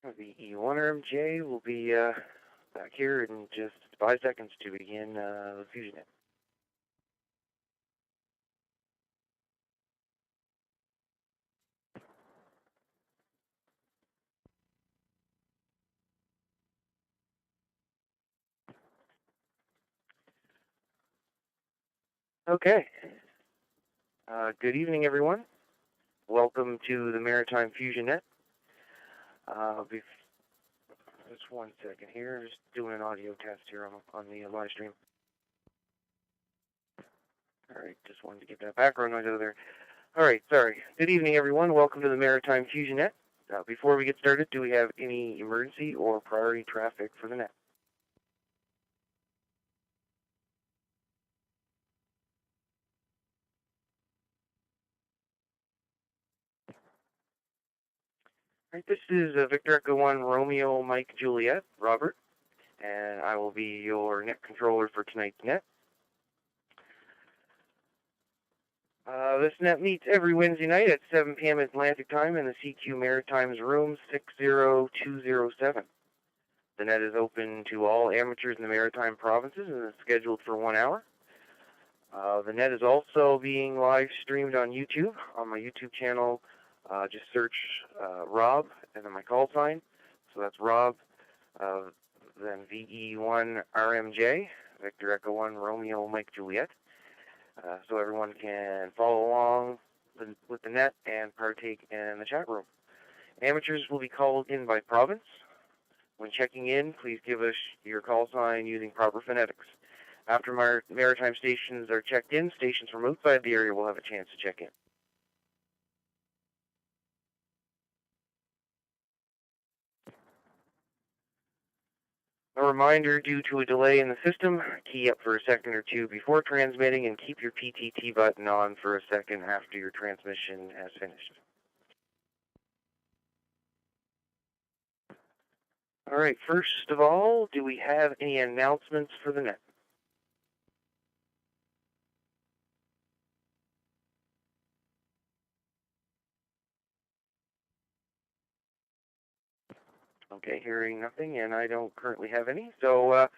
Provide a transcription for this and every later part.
The E1 RMJ will be back here in just 5 seconds to begin the Fusion Net. Okay. Good evening, everyone. Welcome to the Maritime Fusion Net. Just 1 second here. Just doing an audio test here on the live stream. All right, just wanted to get that background noise out of there. All right, sorry. Good evening, everyone. Welcome to the Maritime Fusion Net. Before we get started, do we have any emergency or priority traffic for the net? All right, this is Victor Echo 1 Romeo Mike Juliet, Robert, and I will be your net controller for tonight's net. This net meets every Wednesday night at 7 p.m. Atlantic Time in the CQ Maritime's room 60207. The net is open to all amateurs in the Maritime provinces and is scheduled for 1 hour. The net is also being live streamed on YouTube. On my YouTube channel, just search Rob and then my call sign. So that's Rob, then VE1 RMJ, Victor Echo 1 Romeo Mike Juliet. So everyone can follow along with the net and partake in the chat room. Amateurs will be called in by province. When checking in, please give us your call sign using proper phonetics. After maritime stations are checked in, stations from outside the area will have a chance to check in. A reminder, due to a delay in the system, key up for a second or two before transmitting and keep your PTT button on for a second after your transmission has finished. All right, first of all, do we have any announcements for the net? Okay, hearing nothing, and I don't currently have any. So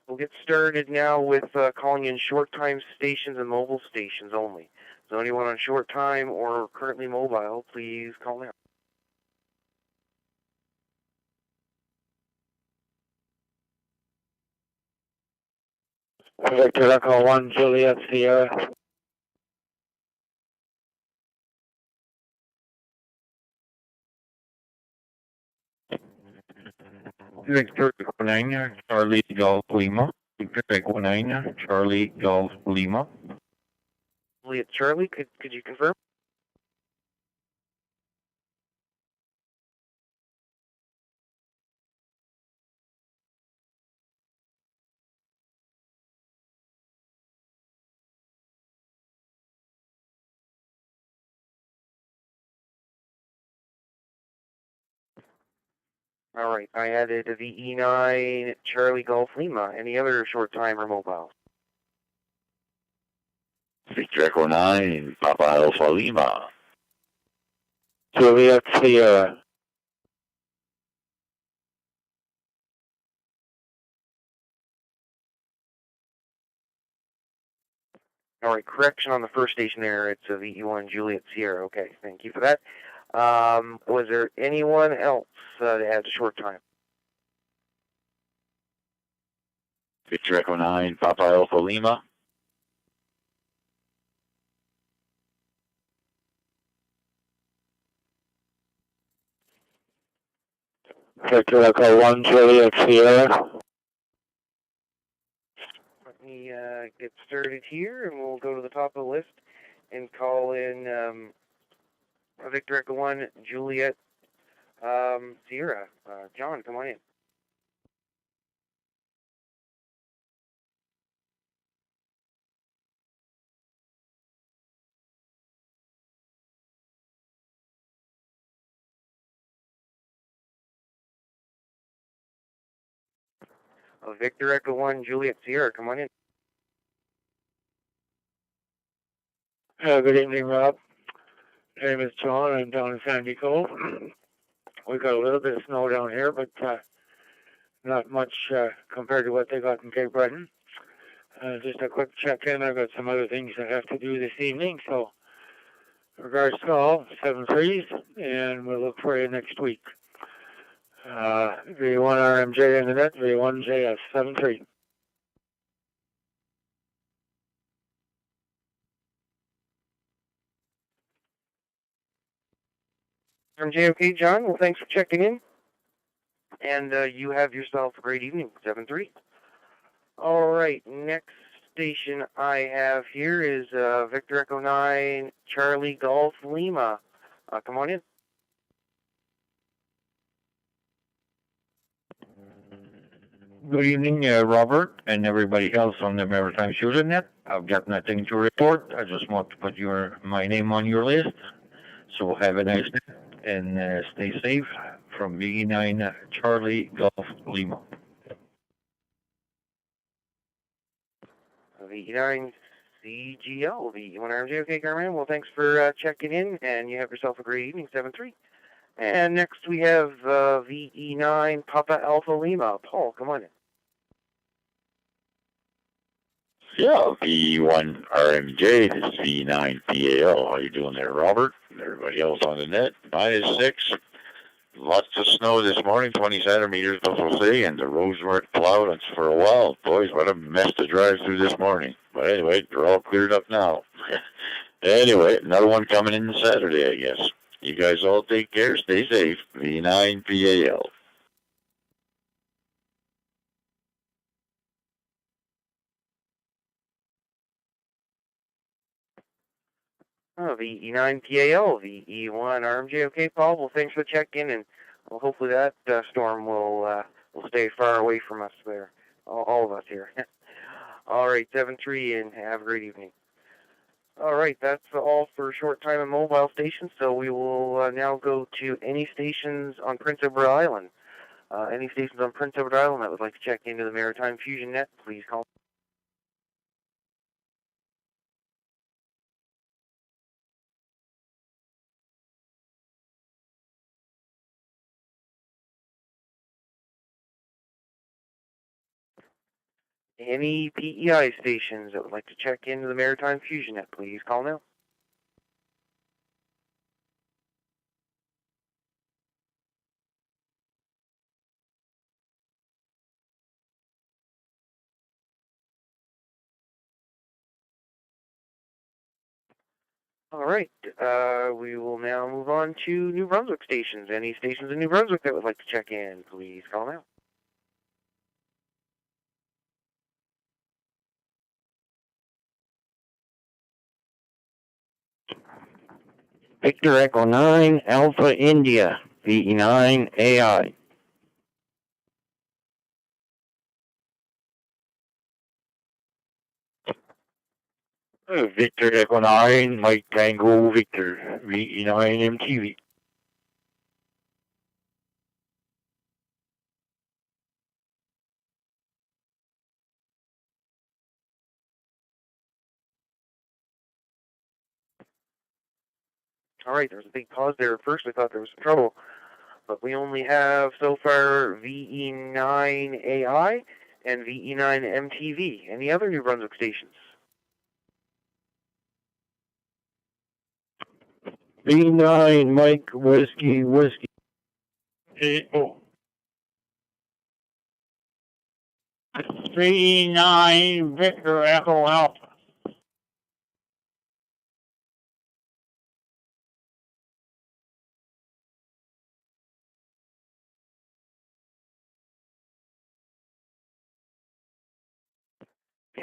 we'll get started now with calling in short time stations and mobile stations only. So anyone on short time or currently mobile, please call now. Victor Echo 1 Juliet Sierra. Victor Echo 9 Charlie Golf Lima. Victor Echo 9 Charlie Golf Lima. Charlie, could you confirm? All right, I added a VE9 Charlie Golf Lima. Any other short time or mobile? Victor Echo 9 Papa Alpha Lima. Juliet Sierra. All right, correction on the first station there. It's a VE1 Juliet Sierra. Okay, thank you for that. Was there anyone else that had a short time? Victor Echo 9 Papa Alpha Lima. Victor Echo 1 Juliet Sierra. Let me get started here, and we'll go to the top of the list and call in Victor Echo 1 Juliet Sierra. John, come on in. Victor Echo 1 Juliet Sierra, come on in. Good evening, Rob. My name is John. I'm down in San Diego. We got a little bit of snow down here, but not much compared to what they got in Cape Breton. Just a quick check-in. I've got some other things I have to do this evening, so regards to all, 7-3s, and we'll look for you next week. V1RMJ in the net, V1JS, 7-3. RMJ, John. Well, thanks for checking in. And you have yourself a great evening, 7-3. All right, next station I have here is Victor Echo 9, Charlie Golf Lima. Come on in. Good evening, Robert, and everybody else on the Maritime Fusion Net. I've got nothing to report. I just want to put my name on your list. So have a nice night and stay safe from V9 Charlie Golf Lima. V9 CGL, V1RMJ. Okay, Carmen. Well, thanks for checking in, and you have yourself a great evening, 7-3. And next we have VE9 Papa Alpha Lima. Paul, come on in. Yeah, V1 RMJ, this is V9 PAL. How you doing there, Robert? And everybody else on the net. -6. Lots of snow this morning, 20 centimeters, Buffalo City, and the roads weren't plowed for a while. Boys, what a mess to drive through this morning. But anyway, they're all cleared up now. Anyway, another one coming in Saturday, I guess. You guys all take care, stay safe. V9 PAL. VE9 PAL, VE1 RMJ. Okay, Paul. Well, thanks for checking, and well, hopefully that storm will stay far away from us there, all of us here. All right, 7-3, and have a great evening. All right, that's all for short time and mobile stations. So we will now go to any stations on Prince Edward Island. Any stations on Prince Edward Island that would like to check into the Maritime Fusion Net, please call. Any PEI stations that would like to check into the Maritime Fusion Net, please call now. All right, we will now move on to New Brunswick stations. Any stations in New Brunswick that would like to check in, please call now. Victor Echo 9, Alpha India, VE9 AI. Victor Echo 9, Mike Tango Victor, VE9 MTV. All right, there was a big pause there at first. I thought there was some trouble. But we only have so far VE9 AI and VE9 MTV. Any other New Brunswick stations? V9 Mike Whiskey. Oh. V9 Victor Echo Alpha.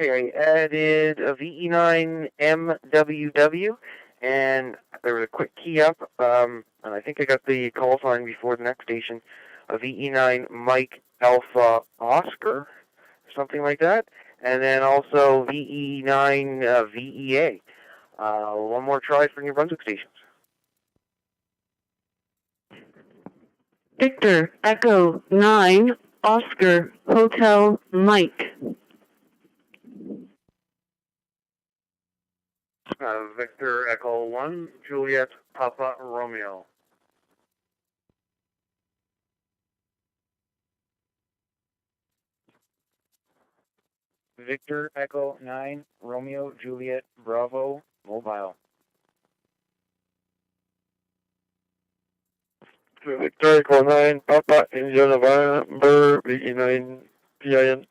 Okay, I added a VE9 MWW, and there was a quick key up, and I think I got the call sign before the next station, a VE9 Mike Alpha Oscar, something like that, and then also VE9 VEA. One more try for New Brunswick stations. Victor Echo 9 Oscar Hotel Mike. Victor Echo 1 Juliet Papa Romeo. Victor Echo 9 Romeo Juliet Bravo mobile. Victor Echo 9 Papa India November VE9 PIN.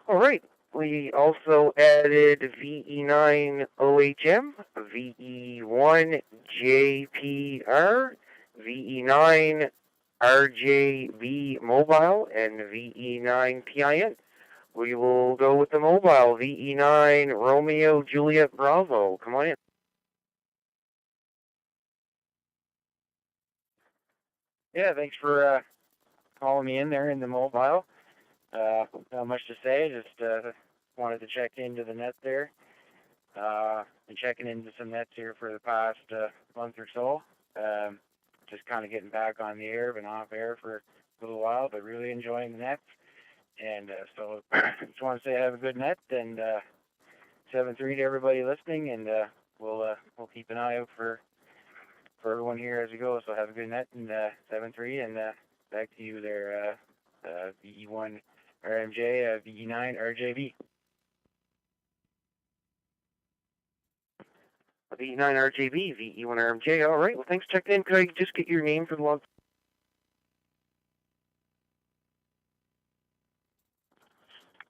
All right. We also added VE9 OHM, VE1 JPR, VE9 RJB mobile, and VE9 PIN. We will go with the mobile, VE9 Romeo Juliet Bravo. Come on in. Yeah, thanks for calling me in there in the mobile. Not much to say, just wanted to check into the net there. Been checking into some nets here for the past month or so. Just kind of getting back on the air, been off air for a little while, but really enjoying the nets. And so just want to say have a good net, and 7-3 to everybody listening, and we'll keep an eye out for everyone here as we go. So have a good net, and 7-3, and back to you there, VE1 RMJ, VE9 RJB. VE9 RJB, VE1 RMJ. All right. Well, thanks for checking in. Could I just get your name for the log?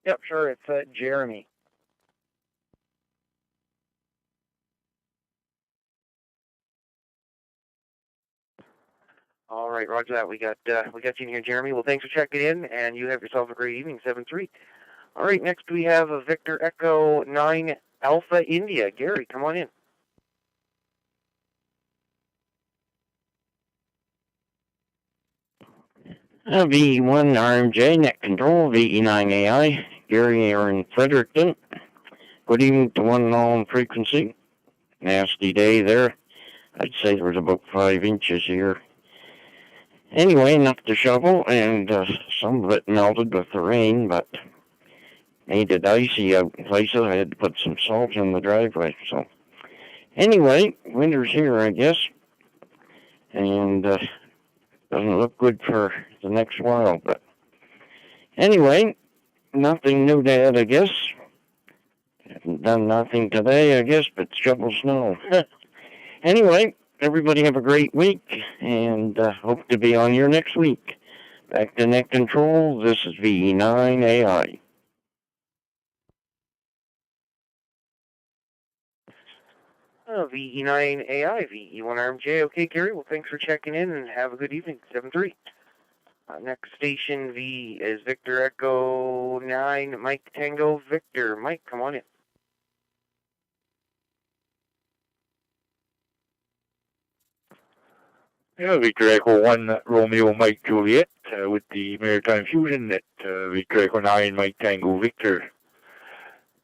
Yep, sure. It's Jeremy. All right, roger that. We got you in here, Jeremy. Well, thanks for checking in, and you have yourself a great evening, 7-3. All right, next we have a Victor Echo 9 Alpha India. Gary, come on in. VE1 RMJ Net Control, VE9 AI, Gary Aaron Fredericton. Good evening to one and all on frequency. Nasty day there. I'd say there was about 5 inches here. Anyway, enough to shovel, and some of it melted with the rain, but made it icy out in places. I had to put some salt in the driveway. So anyway, winter's here, I guess, and doesn't look good for the next while. But anyway, nothing new to add, I guess. Haven't done nothing today, I guess, but shovel snow. Anyway, everybody have a great week, and hope to be on here next week. Back to Net Control, this is VE9 AI. VE9 AI, VE1 RMJ. Okay, Gary, well, thanks for checking in, and have a good evening, 7-3. Next station V is Victor Echo 9, Mike Tango Victor. Mike, come on in. Yeah, Victor Echo 1 Romeo Mike Juliet with the Maritime Fusion Net. Victor Echo 9 Mike Tango Victor.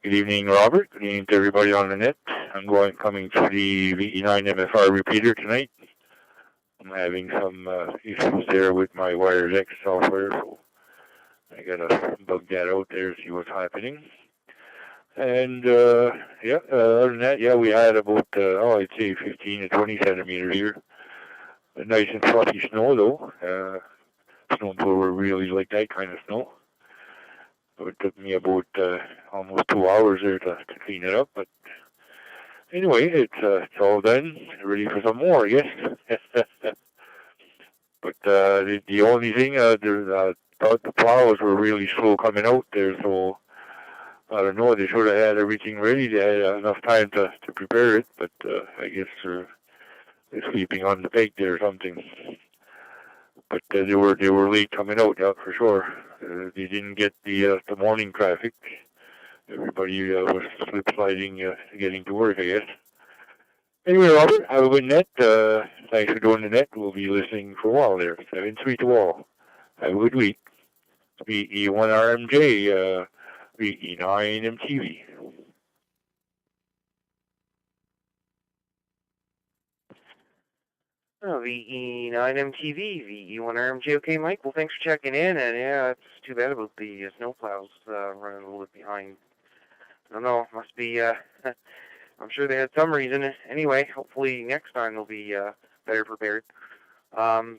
Good evening, Robert. Good evening to everybody on the net. I'm coming to the VE9 MFR repeater tonight. I'm having some issues there with my Wires X software, so I gotta bug that out there, see what's happening. And other than that, we had about I'd say 15 to 20 centimeters here. Nice and fluffy snow though. Snow blower really like that kind of snow. So it took me about almost 2 hours there to clean it up, but anyway, it's all done, ready for some more, I guess. But the only thing, thought the plows were really slow coming out there, so I don't know, they should have had everything ready. They had enough time to prepare it, but I guess they're sleeping on the peg there or something. But they were late coming out, yeah, for sure. They didn't get the morning traffic. Everybody was slip sliding, getting to work, I guess. Anyway, Robert, have a good net. Thanks for doing the net. We'll be listening for a while there. 7-3 to all. Have a good week. VE1 RMJ, VE9 MTV. VE9 MTV, VE1 RMJ. Okay, Mike, well, thanks for checking in, and yeah, it's too bad about the snowplows running a little bit behind don't know. Must be. I'm sure they had some reason. Anyway, hopefully next time they'll be better prepared.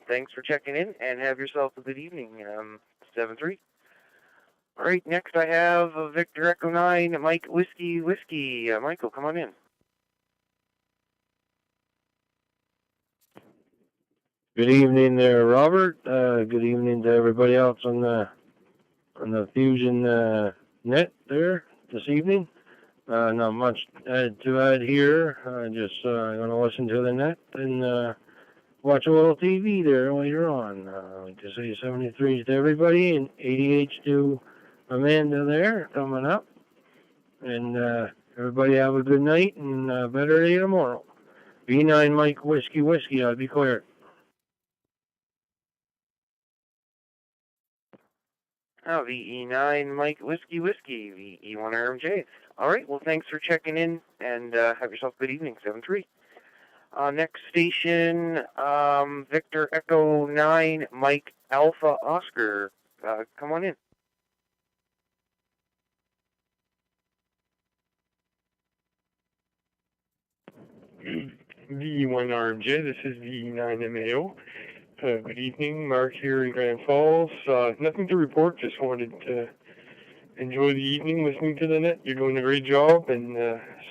Thanks for checking in, and have yourself a good evening. 7-3. All right, next I have Victor Echo 9, Mike Whiskey. Michael, come on in. Good evening there, Robert. Good evening to everybody else on the Fusion Net there this evening. Not much to add here. Just going to listen to the net and watch a little TV there later on. I'd like to say 73 to everybody and 88 to Amanda there coming up. And everybody have a good night and better day tomorrow. V9 Mike Whiskey, I'll be clear. Oh, VE9 Mike Whiskey, VE1 RMJ. All right, well, thanks for checking in, and have yourself a good evening, 7-3. Next station, Victor Echo 9 Mike Alpha Oscar. Come on in. VE1 RMJ, this is VE9 MAO. Good evening, Mark here in Grand Falls. Nothing to report, just wanted to enjoy the evening listening to the net. You're doing a great job, and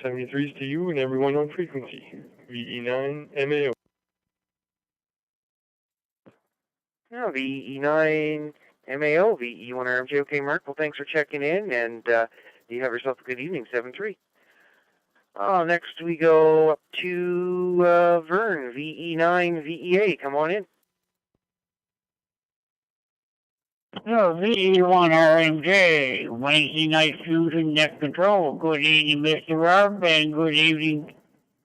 73s to you and everyone on frequency. VE9 MAO. No, VE9 MAO, VE1 RMJ. Okay, Mark, well, thanks for checking in, and you have yourself a good evening, 7-3. Next we go up to Vern, VE9 VEA. Come on in. VE1 RMJ, Wednesday Night Fusion Net Control. Good evening, Mr. Rob, and good evening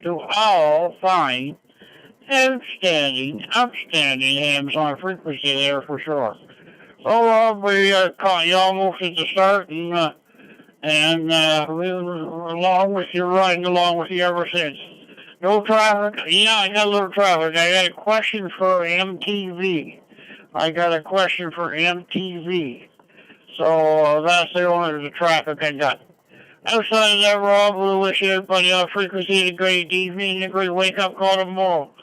to all fine, upstanding hams on frequency there for sure. Well, we caught you almost at the start, and we were along with you, riding along with you ever since. No traffic. Yeah, I got a little traffic. I got a question for MTV. So that's the only the traffic I got. Outside of that, Rob, we wish everybody on frequency a great evening and a great wake-up call tomorrow.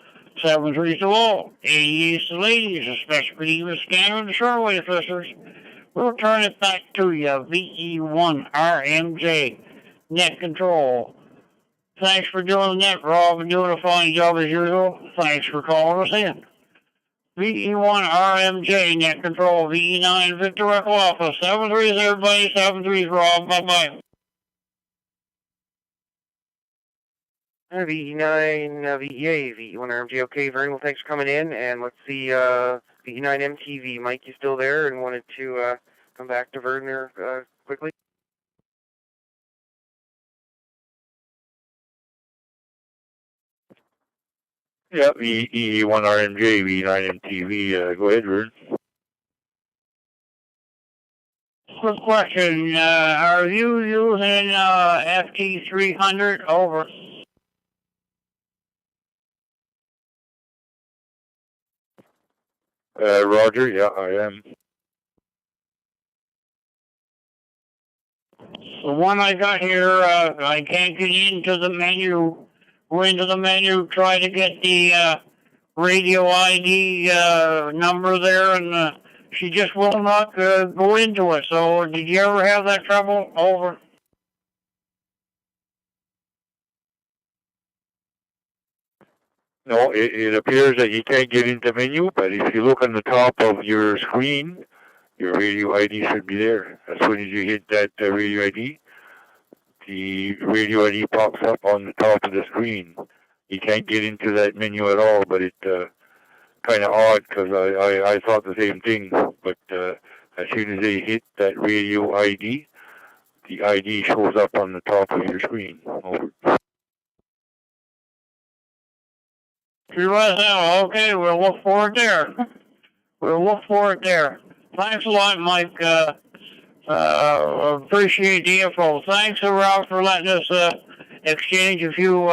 7-3 to all. 88 to ladies, especially even scanner and the shortwave listeners. We'll turn it back to you, VE1 RMJ, Net Control. Thanks for doing the net, Rob, and doing a fine job as usual. Thanks for calling us in. VE1 RMJ, Net Control, VE9 Victor Echo Alpha. 7-3s, everybody. 7-3s, Rob. Bye-bye. VE9 VEA, VE1 RMJ. Okay, very well, thanks for coming in, and let's see, VE9 MTV. Mike, you still there, and wanted to come back to Verner quickly? Yeah, VE1 RMJ, V9 MTV. Go ahead, Vern. Quick question. Are you using FT300? Over. Roger, yeah, I am. The one I got here, I can't get into the menu. Go into the menu, try to get the radio ID number there, and she just will not go into it. So, did you ever have that trouble? Over. No, it appears that you can't get into menu, but if you look on the top of your screen, your radio ID should be there. As soon as you hit that radio ID, the radio ID pops up on the top of the screen. You can't get into that menu at all, but it's kind of odd because I thought the same thing. But as soon as they hit that radio ID, the ID shows up on the top of your screen. Over. Okay, we'll look for it there. Thanks a lot, Mike. Appreciate the info. Thanks, Ralph, for letting us exchange a few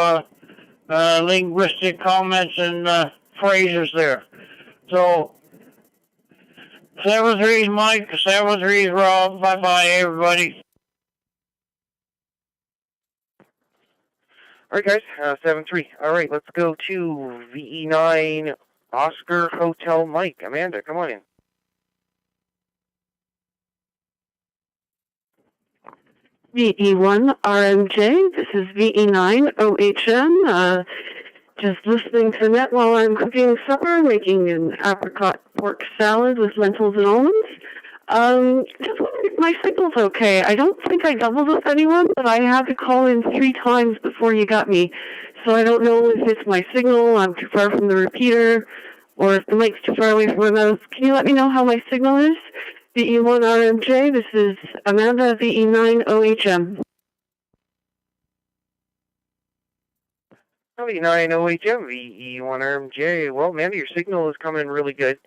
linguistic comments and phrases there. So, 7-3's Mike, 7-3's Rob. Bye-bye, everybody. All right, guys, 7-3. All right, let's go to VE9 Oscar Hotel Mike. Amanda, come on in. VE1 RMJ, this is VE9 OHM. Just listening to the net while I'm cooking supper, making an apricot pork salad with lentils and almonds. Just wondering if my signal's okay. I don't think I doubled with anyone, but I had to call in 3 times before you got me. So I don't know if it's my signal, I'm too far from the repeater, or if the mic's too far away from my mouth. Can you let me know how my signal is? VE1 RMJ, this is Amanda, VE9 OHM. VE9 OHM, VE1 RMJ. Well, Amanda, your signal is coming really good.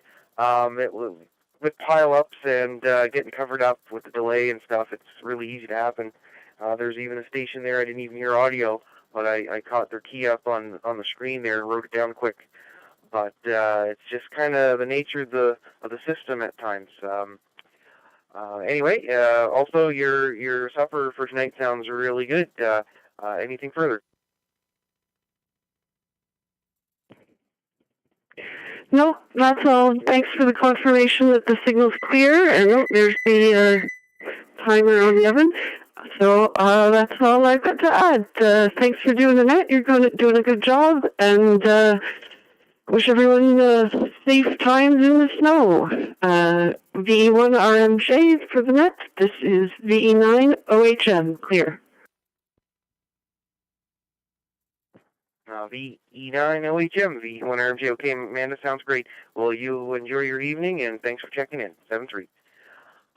With pile-ups and getting covered up with the delay and stuff, it's really easy to happen. There's even a station there I didn't even hear audio, but I caught their key up on the screen there and wrote it down quick. But it's just kind of the nature of the system at times. Anyway, also your supper for tonight sounds really good. Anything further? Nope, that's all. Thanks for the confirmation that the signal's clear. And nope, there's the timer on the oven. So that's all I've got to add. Thanks for doing the net. You're doing a good job. And wish everyone safe times in the snow. VE1 RMJ for the net. This is VE9 OHM. Clear. VE9 OHM, VE1 RMJ. Okay, Amanda, sounds great. Well, you enjoy your evening, and thanks for checking in. 7-3.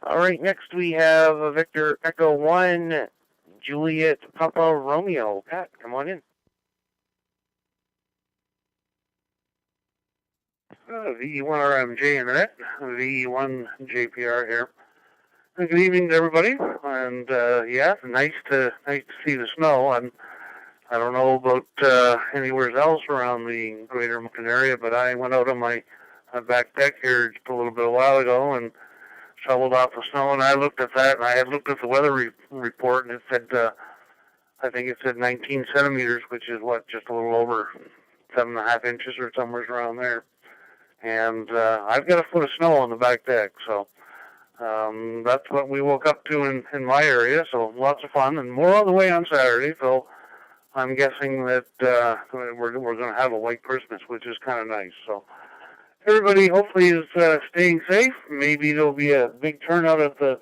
All right, next we have Victor Echo 1, Juliet Papa Romeo. Pat, come on in. VE1 RMJ in the net, VE1 JPR here. Good evening to everybody, and yeah, nice to see the snow. I don't know about anywhere else around the greater Moncton area, but I went out on my back deck here just a little bit a while ago and shoveled off the snow, and I looked at that, and I had looked at the weather report, and it said, I think it said 19 centimeters, which is just a little over 7.5 inches or somewhere around there. And I've got a foot of snow on the back deck, so that's what we woke up to in my area, so lots of fun, and more on the way on Saturday, so I'm guessing that we're going to have a white Christmas, which is kind of nice. So everybody hopefully is staying safe. Maybe there'll be a big turnout at the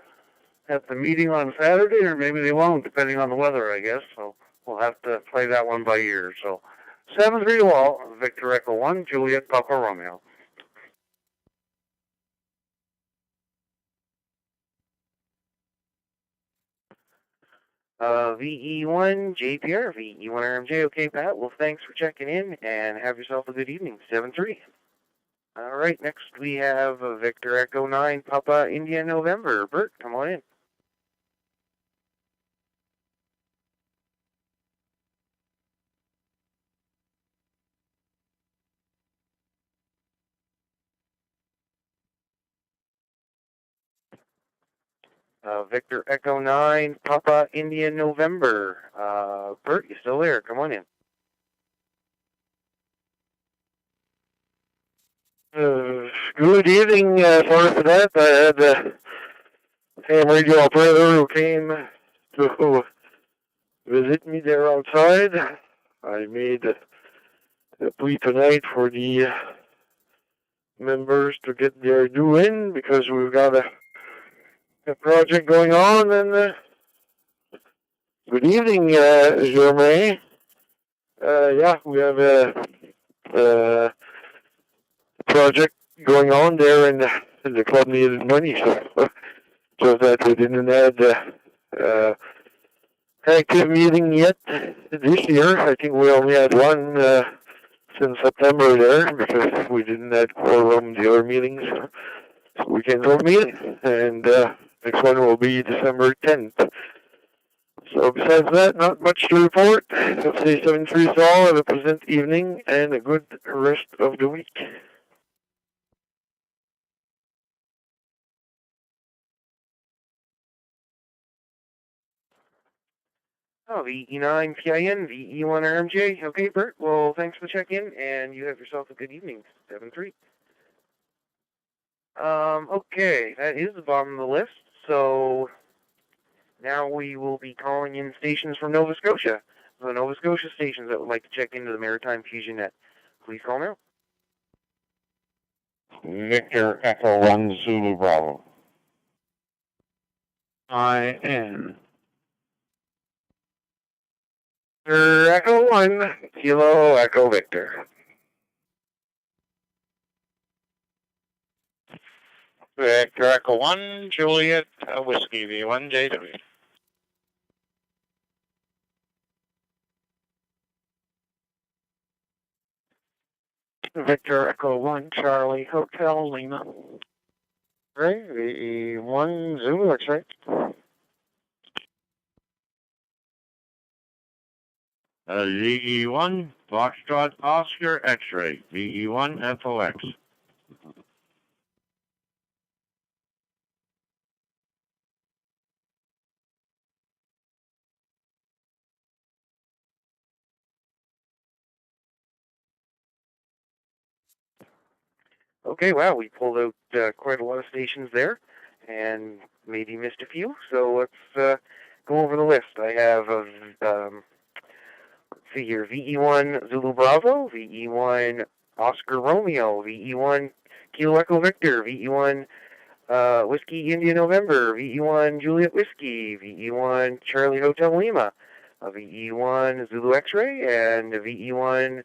meeting on Saturday, or maybe they won't, depending on the weather, I guess. So we'll have to play that one by ear. So 7-3 to all. Victor Echo 1, Juliet Papa Romeo. VE1 JPR, VE1 RMJ. Okay, Pat. Well, thanks for checking in, and have yourself a good evening. 7-3. All right, next we have Victor Echo 9, Papa India November. Bert, come on in. Victor Echo 9, Papa India November. Bert, you still there? Come on in. Good evening. Sorry for that. I had a ham radio operator who came to visit me there outside. I made a plea tonight for the members to get their due in because we've got a project going on. And good evening, Jeremy. Yeah, we have a project going on there, and the club needed money, so just that we didn't have active meeting yet this year. I think we only had one since September there because we didn't have quorum the other meetings. So we canceled meeting, and next one will be December 10th. So besides that, not much to report. Let's say 7-3 to all. Have a pleasant evening and a good rest of the week. Oh, VE9 PIN, VE1 RMJ. Okay, Bert. Well, thanks for the check-in, and you have yourself a good evening. 7-3. Okay, that is the bottom of the list. So now we will be calling in stations from Nova Scotia. The Nova Scotia stations that would like to check into the Maritime Fusion Net. Please call now. Victor Echo 1 Zulu Bravo. IN. Echo 1, Kilo Echo Victor. Victor Echo 1 Juliet Whiskey V1 JW. Victor Echo 1 Charlie Hotel Lima. Right, VE1 Zulu X-ray. VE1 Foxtrot Oscar X-ray. VE1 FOX. Okay, wow, we pulled out quite a lot of stations there, and maybe missed a few, so let's go over the list. I have, let's see here, VE1 Zulu Bravo, VE1 Oscar Romeo, VE1 Kilo Echo Victor, VE1 Whiskey India November, VE1 Juliet Whiskey, VE1 Charlie Hotel Lima, VE1 Zulu X-ray, and VE1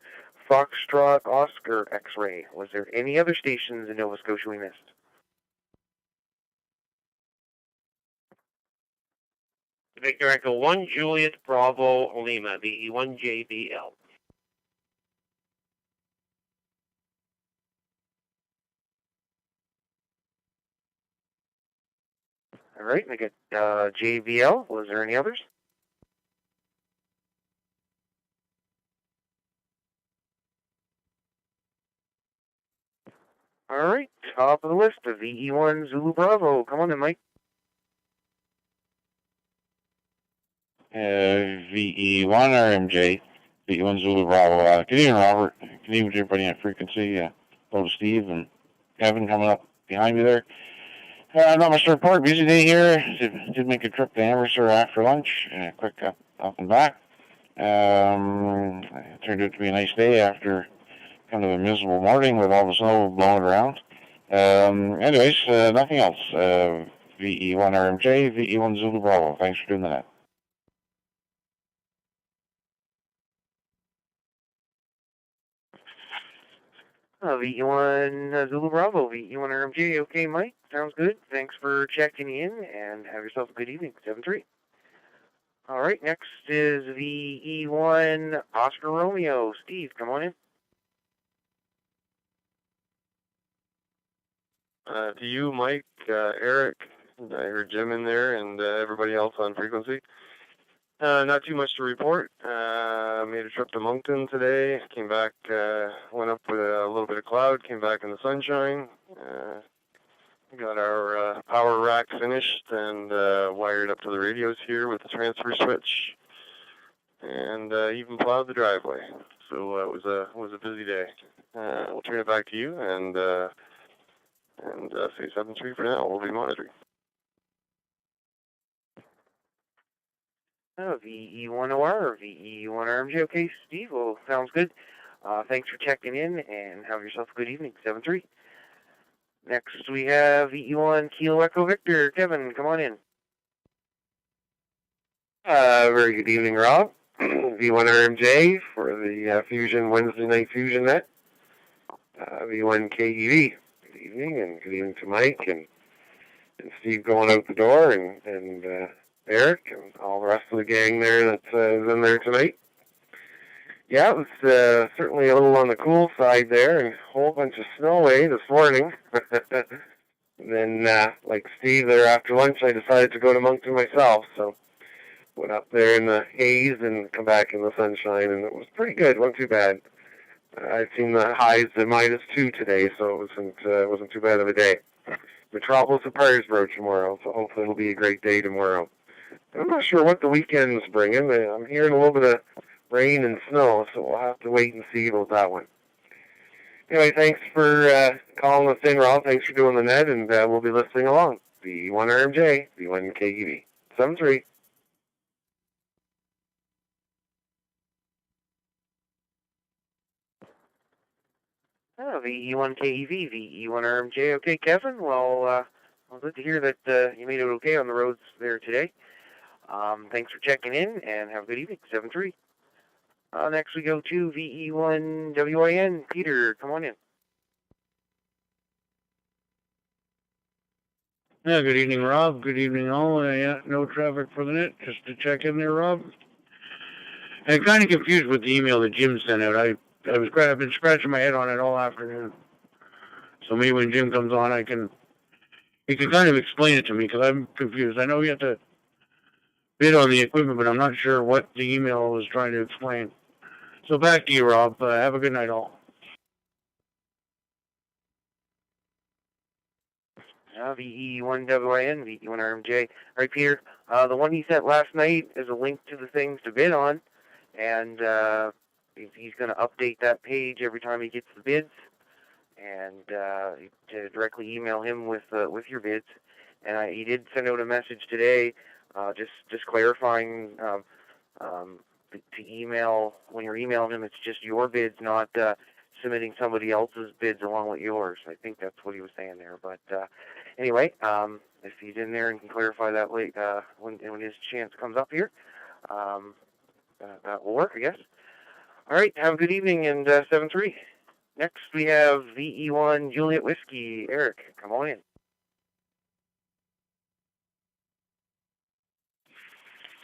Foxtrot Oscar X-ray. Was there any other stations in Nova Scotia we missed? Victor Echo 1 Juliet Bravo Lima, VE1 JBL. All right, I got JBL. Was there any others? All right, top of the list, the VE1 Zulu Bravo. Come on in, Mike. VE1 RMJ. VE1 Zulu Bravo. Good evening, Robert. Good evening to everybody on frequency. Hello to Steve and Kevin coming up behind me there. Not much to report. Busy day here. Did make a trip to Amherst after lunch. Quick up and back. It turned out to be a nice day after kind of a miserable morning with all the snow blowing around. Anyways, nothing else. VE1 RMJ, VE1 Zulu Bravo. Thanks for doing that. VE1 Zulu Bravo, VE1 RMJ. Okay, Mike. Sounds good. Thanks for checking in, and have yourself a good evening. 7-3. All right, next is VE1 Oscar Romeo. Steve, come on in. To you, Mike, Eric, I heard Jim in there, and everybody else on frequency. Not too much to report. Made a trip to Moncton today. Came back, went up with a little bit of cloud, came back in the sunshine. Got our power rack finished and wired up to the radios here with the transfer switch, and even plowed the driveway. So it was a busy day. We'll turn it back to you and say 7-3 for now. We'll be monitoring. VE1OR or VE1RMJ. Okay, Steve. Well, sounds good. Thanks for checking in, and have yourself a good evening. 7-3. Next, we have VE1 Kilo Echo Victor. Kevin, come on in. Very good evening, Rob. V1RMJ for the Fusion Wednesday Night Fusion Net. V1 KEV. Good evening, and good evening to Mike and Steve going out the door, and Eric and all the rest of the gang there that's in there tonight. Yeah, it was certainly a little on the cool side there, and a whole bunch of snow this morning. Then, like Steve there after lunch, I decided to go to Moncton myself, so went up there in the haze and come back in the sunshine, and it was pretty good. Wasn't too bad. I've seen the highs at -2 today, so it wasn't too bad of a day. Metropolis of Parsboro tomorrow, so hopefully it'll be a great day tomorrow. I'm not sure what the weekend's bringing. I'm hearing a little bit of rain and snow, so we'll have to wait and see about that one. Anyway, thanks for calling us in, Rob. Thanks for doing the net, and we'll be listening along. V1RMJ, V1KEV. 73. Oh, VE1KEV, VE1RMJ. Okay, Kevin. Well, good to hear that you made it okay on the roads there today. Thanks for checking in, and have a good evening. 7-3. Next we go to VE1WIN. Peter, come on in. Yeah, good evening, Rob. Good evening, all. Yeah, no traffic for the net. Just to check in there, Rob. I'm kind of confused with the email that Jim sent out. I've been scratching my head on it all afternoon. So maybe when Jim comes on, he can kind of explain it to me because I'm confused. I know you have to bid on the equipment, but I'm not sure what the email was trying to explain. So back to you, Rob. Have a good night, all. VE1WIN, VE1RMJ. All right, Peter. The one he sent last night is a link to the things to bid on, and he's going to update that page every time he gets the bids, and to directly email him with your bids. And he did send out a message today, just clarifying to email when you're emailing him. It's just your bids, not submitting somebody else's bids along with yours. I think that's what he was saying there. But anyway, if he's in there and can clarify that late when his chance comes up here, that will work, I guess. All right, have a good evening, and 7-3. Next we have VE1 Juliet Whiskey. Eric, come on in.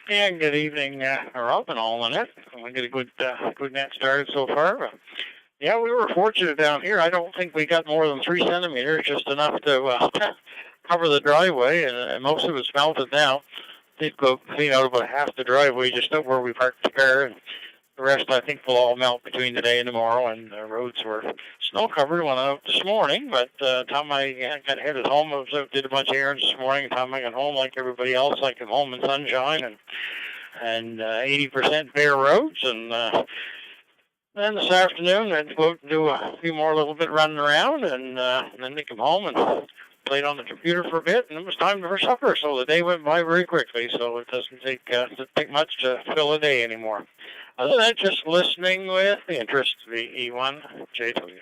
Yeah, good evening, Rob and all on it. We get a good net started so far. Yeah, we were fortunate down here. I don't think we got more than 3 centimeters, just enough to cover the driveway, and most of it's melted now. They've go clean out about half the driveway just up where we parked the car, and the rest I think will all melt between today and tomorrow. And the roads were snow covered. Went out this morning, but time I got headed home, I was out, did a bunch of errands this morning. Time I got home, like everybody else, I came home in sunshine and 80% bare roads, and then this afternoon I'd go out and do a few more little bit running around, and then they come home and played on the computer for a bit, and it was time for supper. So the day went by very quickly. So it doesn't take much to fill a day anymore. Other than that, just listening with interest. VE1 JW.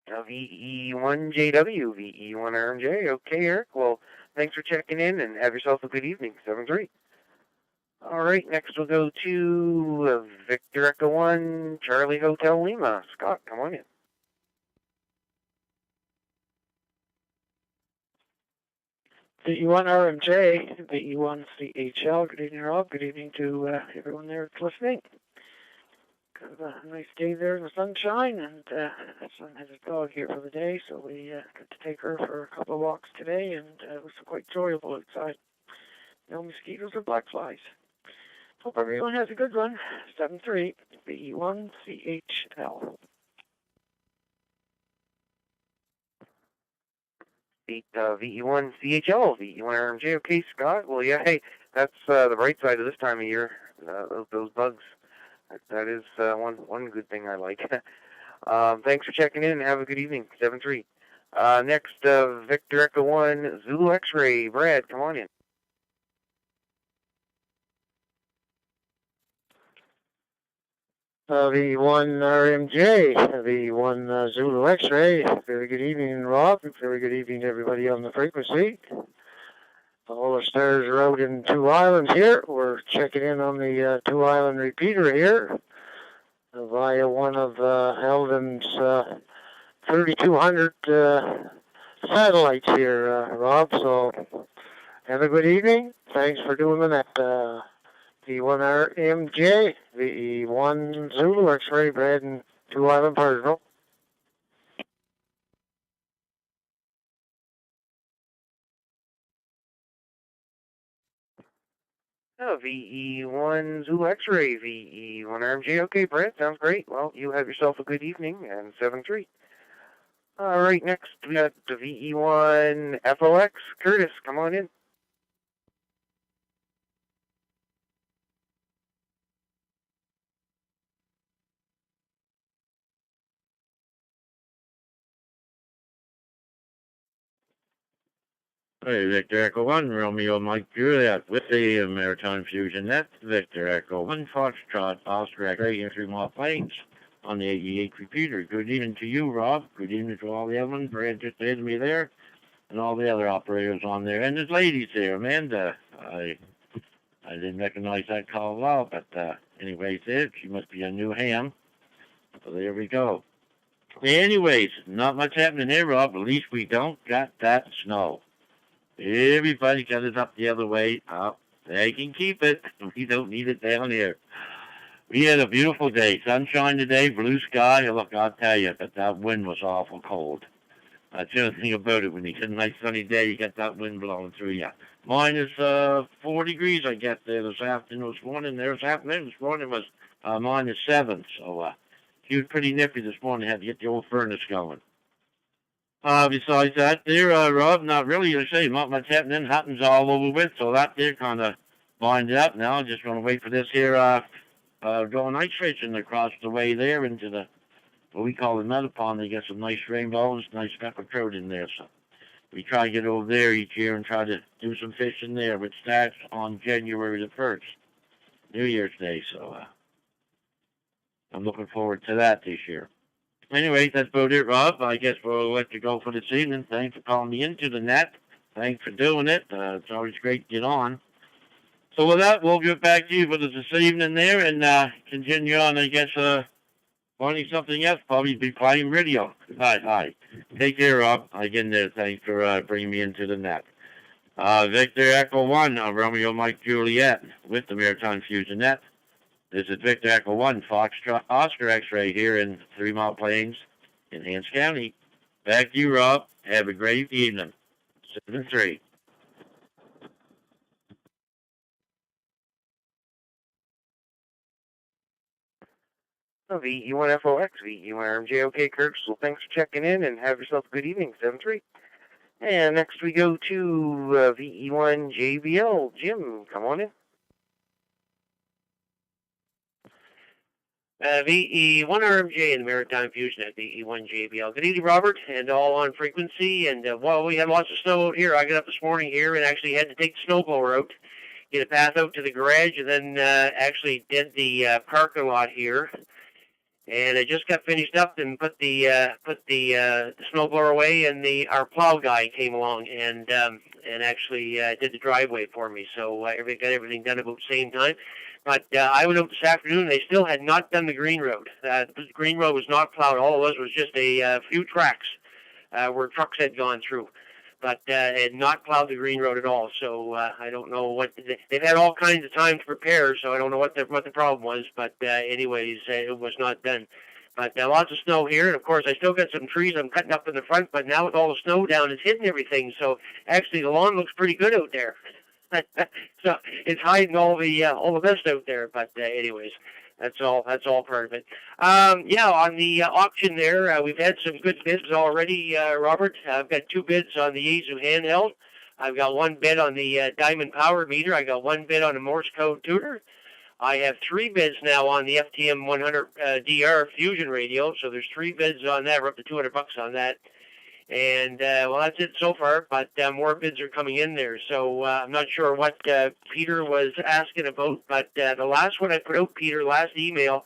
VE1JW, VE1RMJ. Okay, Eric. Well, thanks for checking in, and have yourself a good evening. 7-3. All right, next we'll go to Victor Echo 1, Charlie Hotel Lima. Scott, come on in. VE1 RMJ, VE1 CHL. Good evening, Rob. Good evening to everyone there that's listening. Got a nice day there in the sunshine, and son has his dog here for the day, so we got to take her for a couple of walks today, and it was quite enjoyable outside. No mosquitoes or black flies. Hope everyone has a good one. 7-3, VE1 CHL. VE1 CHL, VE1 RMJ. Okay, Scott. Well, yeah, hey, that's the bright side of this time of year. Those bugs. That is one good thing I like. Thanks for checking in, and have a good evening. 7-3. Next, Victor Echo 1, Zulu X-Ray. Brad, come on in. V1 RMJ, V1 Zulu X-Ray. Very good evening, Rob. Very good evening to everybody on the frequency. All the stars are out in Two Islands here. We're checking in on the Two Island repeater here via one of Eldon's 3200 satellites here, Rob. So have a good evening. Thanks for doing the net. V1 RMJ, V1 Zulu X-Ray, Brad and Two Island Parsival. VE1 Zoo X-Ray, VE1 RMJ. Okay, Brent, sounds great. Well, you have yourself a good evening, and 7-3. All right, next we got the VE1 FOX. Curtis, come on in. Hey, Victor Echo 1, Romeo Mike Juliet with the Maritime Fusion Net. Victor Echo 1, Foxtrot, Oscar X-Ray here through my planes on the 88 repeater. Good evening to you, Rob. Good evening to all the other ones for entertaining me there, and all the other operators on there. And there's ladies there, Amanda. I didn't recognize that call out, but anyways, she must be a new ham. So there we go. Anyways, not much happening there, Rob. At least we don't got that snow. Everybody got it up the other way. They can keep it. We don't need it down here. We had a beautiful day. Sunshine today, blue sky. Look, I'll tell you, but that wind was awful cold. That's the other thing about it. When you get a nice sunny day, you get that wind blowing through you. Minus 4 degrees, I guess, there this afternoon. This morning was minus 7. So she was pretty nippy this morning. Had to get the old furnace going. Besides that, there, Rob, not really. I say, not much happening. Happens all over with, so that there kind of lined up now. Just going to wait for this here, going ice fishing across the way there into the, what we call the Meadow Pond. They get some nice rainbows, nice speckled trout in there. So we try to get over there each year and try to do some fishing there, which starts on January the 1st, New Year's Day. So I'm looking forward to that this year. Anyway, that's about it, Rob. I guess we'll let you go for this evening. Thanks for calling me into the net. Thanks for doing it. It's always great to get on. So with that, we'll get back to you for this evening there and continue on, I guess, finding something else. Probably be playing radio. Hi. Take care, Rob. Again, thanks for bringing me into the net. Victor Echo 1, Romeo Mike Juliet with the Maritime Fusion Net. This is Victor Echo 1, Foxtrot, Oscar X-Ray here in 3 Mile Plains in Hants County. Back to you, Rob. Have a great evening. 7-3. VE1 FOX, VE1 RMJ. Okay, Curtis. Well, thanks for checking in and have yourself a good evening. 7-3. And next we go to VE1 JBL. Jim, come on in. VE1 RMJ in the Maritime Fusion at VE1 JBL. Good evening, Robert, and all on frequency. And well, we had lots of snow out here. I got up this morning here and actually had to take the snowblower out, get a path out to the garage, and then actually did the parking lot here. And I just got finished up and put the snowblower away, and our plow guy came along and actually did the driveway for me. So got everything done about the same time. But I was out this afternoon. They still had not done the green road. The green road was not plowed. All it was just a few tracks where trucks had gone through. But had not plowed the green road at all. So I don't know what they've had all kinds of time to prepare. So I don't know what the problem was. But anyways, it was not done. But lots of snow here, and of course I still got some trees I'm cutting up in the front. But now with all the snow down, it's hitting everything. So actually the lawn looks pretty good out there. So it's hiding all the mist out there. But anyways, that's all part of it. Yeah, on the auction there, we've had some good bids already, Robert. I've got 2 bids on the Yaesu handheld. I've got 1 bid on the Diamond Power Meter. I got 1 bid on the Morse Code Tutor. I have 3 bids now on the FTM 100 DR Fusion Radio. So there's 3 bids on that. We're up to $200 on that. And, well, that's it so far, but more bids are coming in there. So I'm not sure what Peter was asking about, but the last one I put out, Peter, last email,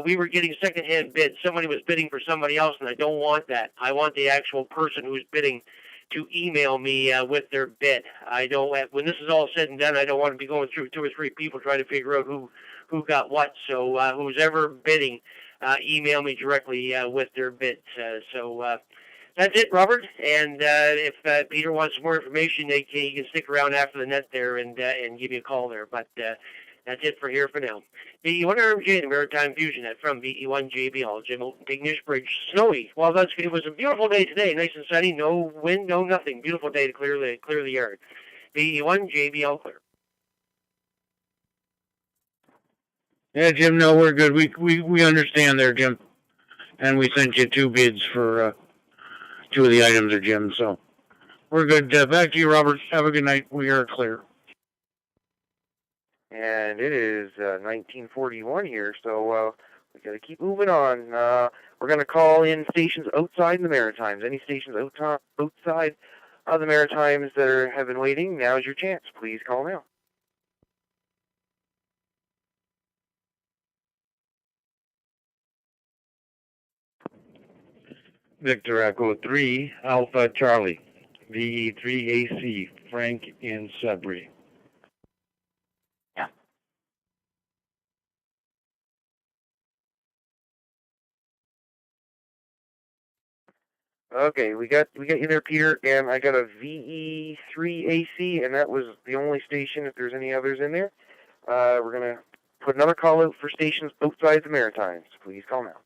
we were getting secondhand bids. Somebody was bidding for somebody else, and I don't want that. I want the actual person who's bidding to email me with their bid. I don't have, when this is all said and done, I don't want to be going through 2 or 3 people trying to figure out who got what. So who's ever bidding, email me directly with their bids. That's it, Robert. And if Peter wants more information, he can stick around after the net there and give me a call there. But that's it for here for now. VE1 RMJ, the Maritime Fusion Net from VE1 JBL, Jim Open, Ignish Bridge, snowy. Well, it was a beautiful day today, nice and sunny, no wind, no nothing. Beautiful day to clear the yard. VE1 JBL clear. Yeah, Jim, no, we're good. We understand there, Jim. And we sent you 2 bids for 2 of the items there, Jim, so we're good. Back to you, Robert. Have a good night. We are clear. And it is 1941 here, so we got to keep moving on. We're going to call in stations outside the Maritimes. Any stations outside of the Maritimes that have been waiting, now's your chance. Please call now. Victor Echo 3, Alpha Charlie, VE3AC, Frank in Sudbury. Okay, we got you there, Peter, and I got a VE3AC, and that was the only station. If there's any others in there, we're gonna put another call out for stations outside the Maritimes. Please call now.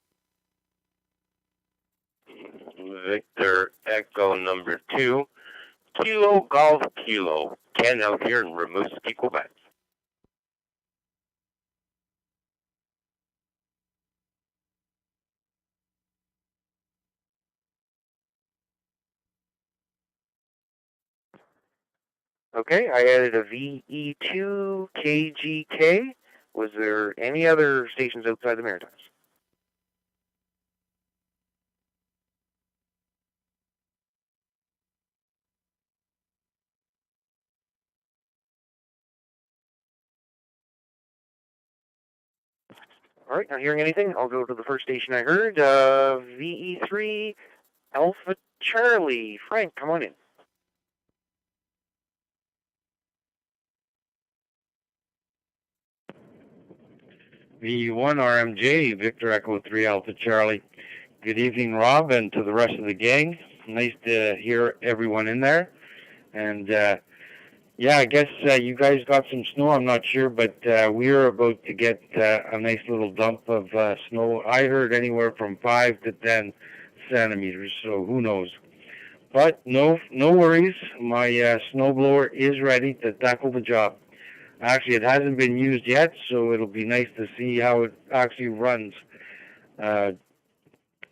Victor Echo number 2, Kilo Golf Kilo, Ken out here in Rimouski, Quebec. Okay, I added a VE2KGK. Was there any other stations outside the Maritimes? All right, not hearing anything. I'll go to the first station I heard. VE3 Alpha Charlie. Frank, come on in. VE1 RMJ, Victor Echo 3 Alpha Charlie. Good evening, Rob, and to the rest of the gang. Nice to hear everyone in there. And yeah, I guess you guys got some snow, I'm not sure, but we're about to get a nice little dump of snow. I heard anywhere from 5 to 10 centimeters, so who knows. But no worries, my snowblower is ready to tackle the job. Actually, it hasn't been used yet, so it'll be nice to see how it actually runs. But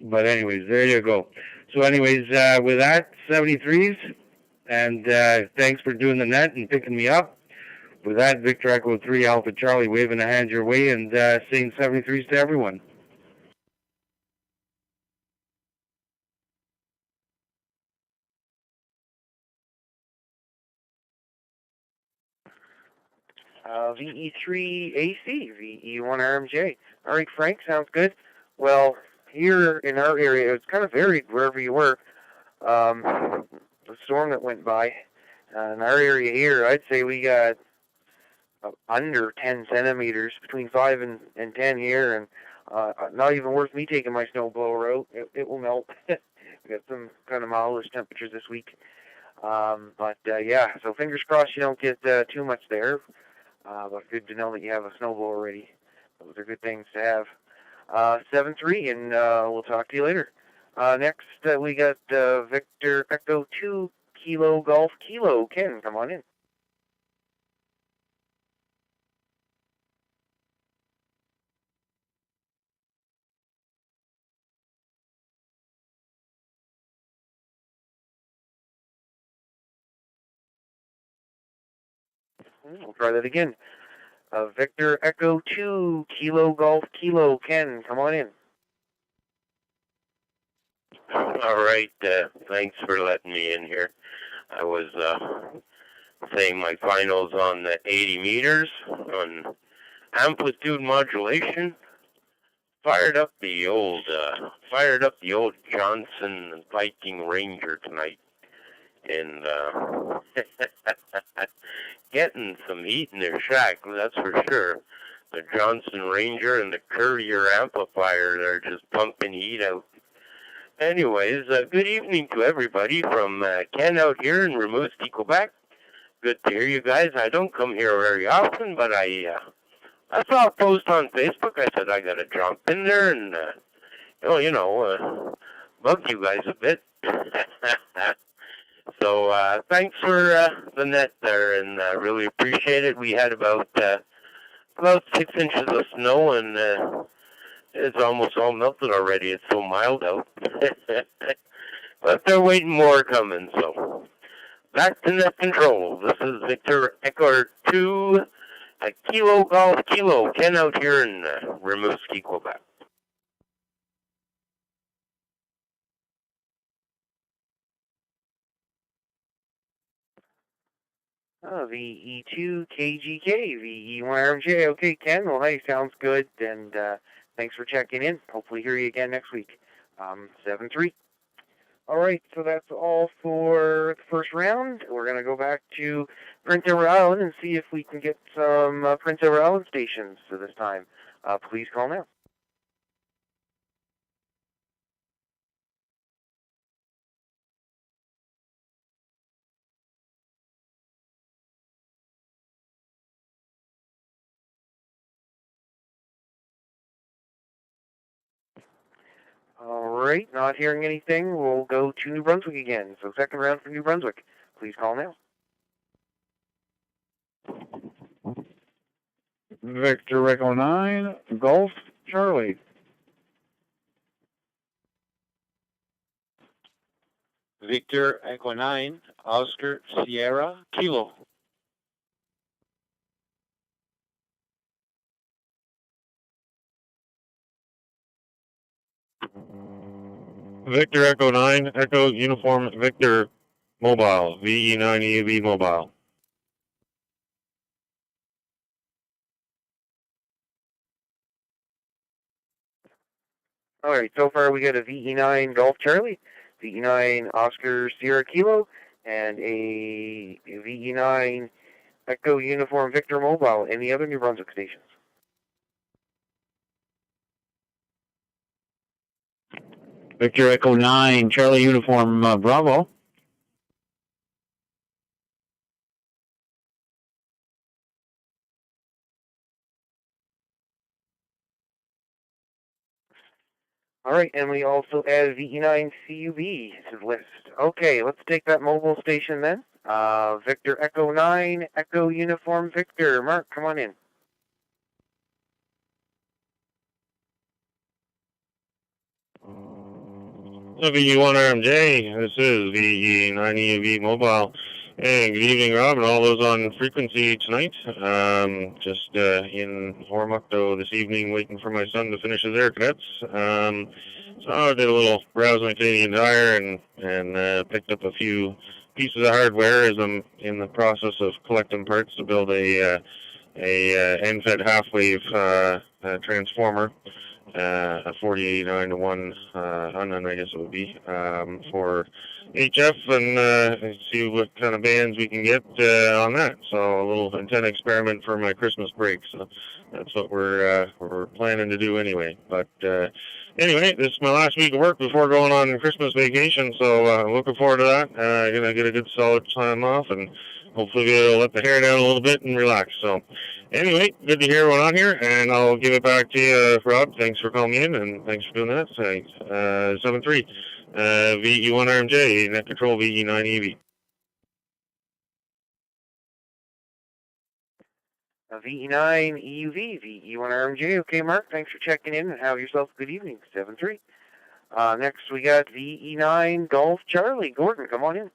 anyways, there you go. So anyways, with that, 73s, and thanks for doing the net and picking me up. With that, Victor Echo 3 Alpha Charlie waving a hand your way and saying 73s to everyone. VE3AC, VE1RMJ. All right, Frank, sounds good. Well, here in our area, it's kind of varied wherever you were. The storm that went by, in our area here, I'd say we got under 10 centimeters, between 5 and 10 here, and not even worth me taking my snowblower out. It will melt. We got some kind of mildish temperatures this week. But yeah, so fingers crossed you don't get too much there. But good to know that you have a snowblower ready. Those are good things to have. 7-3, and we'll talk to you later. Next, we got Victor Echo 2 Kilo Golf Kilo. Ken, come on in. We'll try that again. Victor Echo 2 Kilo Golf Kilo. Ken, come on in. All right, thanks for letting me in here. I was saying my finals on the 80 meters on amplitude modulation. Fired up the old Johnson Viking Ranger tonight, and getting some heat in their shack, that's for sure. The Johnson Ranger and the Courier amplifier, they're just pumping heat out. Anyways, good evening to everybody from Ken out here in Rimouski, Quebec. Good to hear you guys. I don't come here very often, but I saw a post on Facebook. I said I gotta jump in there and bug you guys a bit. So thanks for the net there, and really appreciate it. We had about about 6 inches of snow, and it's almost all melted already. It's so mild out. But they're waiting more coming, so. Back to net control. This is Victor Echo 2 at Kilo Golf Kilo, Ken out here in Rimouski, Quebec. VE2 KGK, VE1RMJ. Okay, Ken. Well, hey, sounds good, and thanks for checking in. Hopefully hear you again next week. 7-3. All right, so that's all for the first round. We're going to go back to Prince Edward Island and see if we can get some Prince Edward Island stations this time. Please call now. All right, not hearing anything. We'll go to New Brunswick again. So second round for New Brunswick. Please call now. Victor Echo 9, Golf Charlie. Victor Echo 9, Oscar Sierra Kilo. Victor Echo 9, Echo Uniform Victor Mobile, VE9 EUV Mobile. All right, so far we got a VE9 Golf Charlie, VE9 Oscar Sierra Kilo, and a VE9 Echo Uniform Victor Mobile. Any other New Brunswick stations? Victor Echo 9, Charlie Uniform Bravo. All right, and we also add VE9 CUB to the list. Okay, let's take that mobile station then. Victor Echo 9, Echo Uniform Victor. Mark, come on in. VE1RMJ, this is VE9 EUV Mobile. And good evening, Rob, and all those on frequency tonight. Just in Hormukto this evening, waiting for my son to finish his air cadets. So I did a little browse on Canadian Tire and picked up a few pieces of hardware as I'm in the process of collecting parts to build a NFET half-wave transformer. A 4889 to 1 unknown, I guess it would be, for HF, and see what kind of bands we can get on that. So a little antenna experiment for my Christmas break. So that's what we're planning to do anyway. But anyway, this is my last week of work before going on Christmas vacation. So looking forward to that. Gonna get a good solid time off and hopefully be able to let the hair down a little bit and relax. So anyway, good to hear everyone on here, and I'll give it back to you, Rob. Thanks for calling me in, and thanks for doing that. 7-3, VE1RMJ, net control VE9 EV. VE9 EUV, VE1RMJ. Okay, Mark, thanks for checking in, and have yourself a good evening. 7-3. Next, we got VE9 Golf Charlie. Gordon, come on in.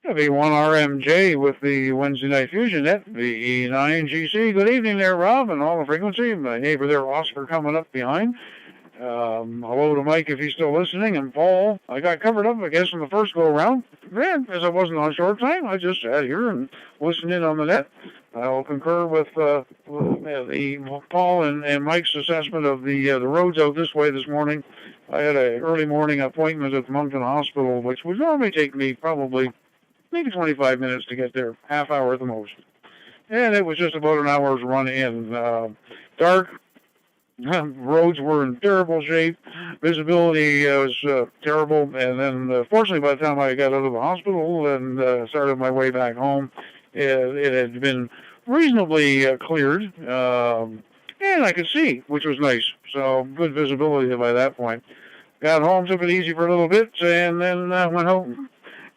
V1RMJ with the Wednesday Night Fusion Net, VE9GC. Good evening there, Rob, and all the frequency. My neighbor there, Oscar, coming up behind. Hello to Mike if he's still listening, and Paul. I got covered up, I guess, in the first go-around. Man, as I wasn't on short time, I just sat here and listened in on the net. I'll concur with Paul and Mike's assessment of the roads out this way this morning. I had an early morning appointment at the Moncton Hospital, which would normally take me probably maybe 25 minutes to get there, half hour at the most. And it was just about an hour's run in. Dark, roads were in terrible shape, visibility was terrible, and then fortunately by the time I got out of the hospital and started my way back home, it had been reasonably cleared, and I could see, which was nice. So good visibility by that point. Got home, took it easy for a little bit, and then went home.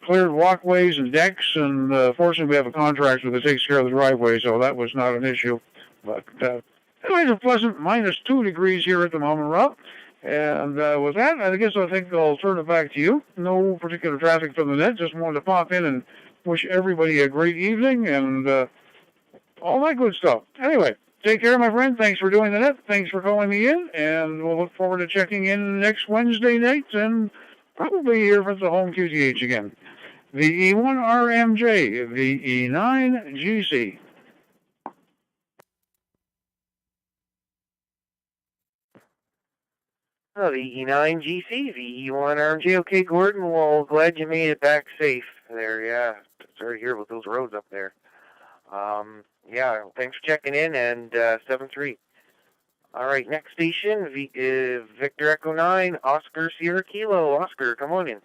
cleared walkways and decks, and fortunately we have a contractor that takes care of the driveway, so that was not an issue. But anyways, a pleasant -2 degrees here at the moment, Rob. And with that, I think I'll turn it back to you. No particular traffic from the net. Just wanted to pop in and wish everybody a great evening and all that good stuff. Anyway, take care, my friend. Thanks for doing the net. Thanks for calling me in. And we'll look forward to checking in next Wednesday night and probably here for the home QTH again. VE1RMJ, VE9GC. VE9GC, VE1RMJ. Okay, Gordon, well, glad you made it back safe there, yeah. Sorry to hear about those roads up there. Yeah, thanks for checking in, and 7-3. All right, next station, Victor Echo 9, Oscar Sierra Kilo. Oscar, come on in.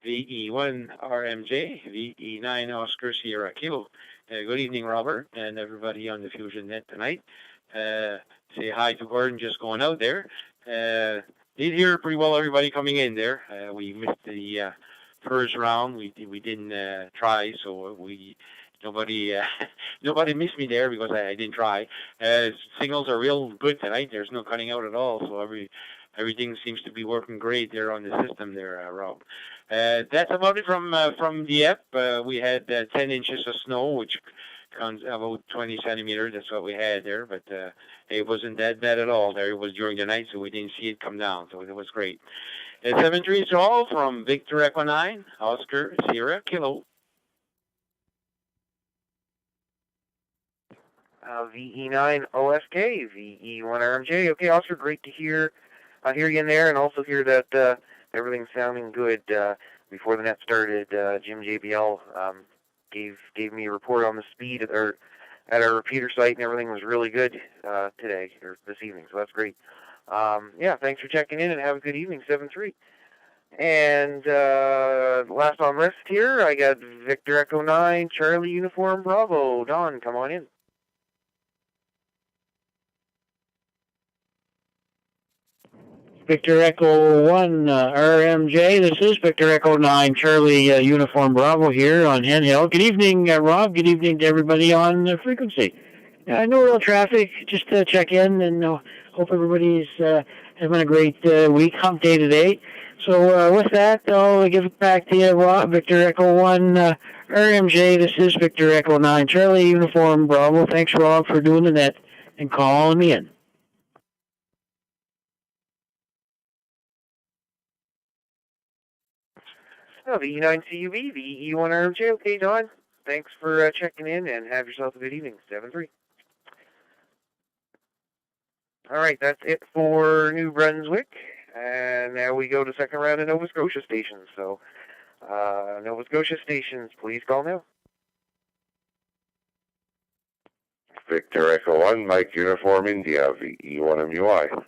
VE1RMJ, VE9 Oscar Sierra Kilo. Good evening, Robert, and everybody on the Fusion Net tonight. Say hi to Gordon just going out there. Did hear pretty well everybody coming in there. We missed the first round. We didn't try, so nobody missed me there because I didn't try. Signals are real good tonight. There's no cutting out at all, so everything seems to be working great there on the system there, Rob. That's about it from the app. We had 10 inches of snow, which comes about 20 centimeters. That's what we had there, but it wasn't that bad at all. There it was during the night, so we didn't see it come down, so it was great. 7-3 is all from Victor Echo 9, Oscar Sierra Kilo. VE9 OSK, VE1RMJ. Okay, Oscar, great to hear you in there, and also hear that everything's sounding good. Before the net started, Jim JBL gave me a report on the speed at our repeater site, and everything was really good today, or this evening, so that's great. Yeah, thanks for checking in, and have a good evening, 7-3. And last on list here, I got Victor Echo 9, Charlie Uniform Bravo. Don, come on in. Victor Echo 1 RMJ. This is Victor Echo 9 Charlie Uniform Bravo here on handheld. Good evening, Rob. Good evening to everybody on the frequency. No real traffic. Just to check in and hope everybody's having a great week, hump day today. So with that, I'll give it back to you, Rob. Victor Echo 1 RMJ. This is Victor Echo 9 Charlie Uniform Bravo. Thanks, Rob, for doing the net and calling me in. VE9CUV, VE1RMJ. Okay, Don. Thanks for checking in, and have yourself a good evening. 7-3. All right, that's it for New Brunswick. And now we go to second round of Nova Scotia stations. So, Nova Scotia stations, please call now. Victor Echo 1, Mike Uniform India, VE1MUI.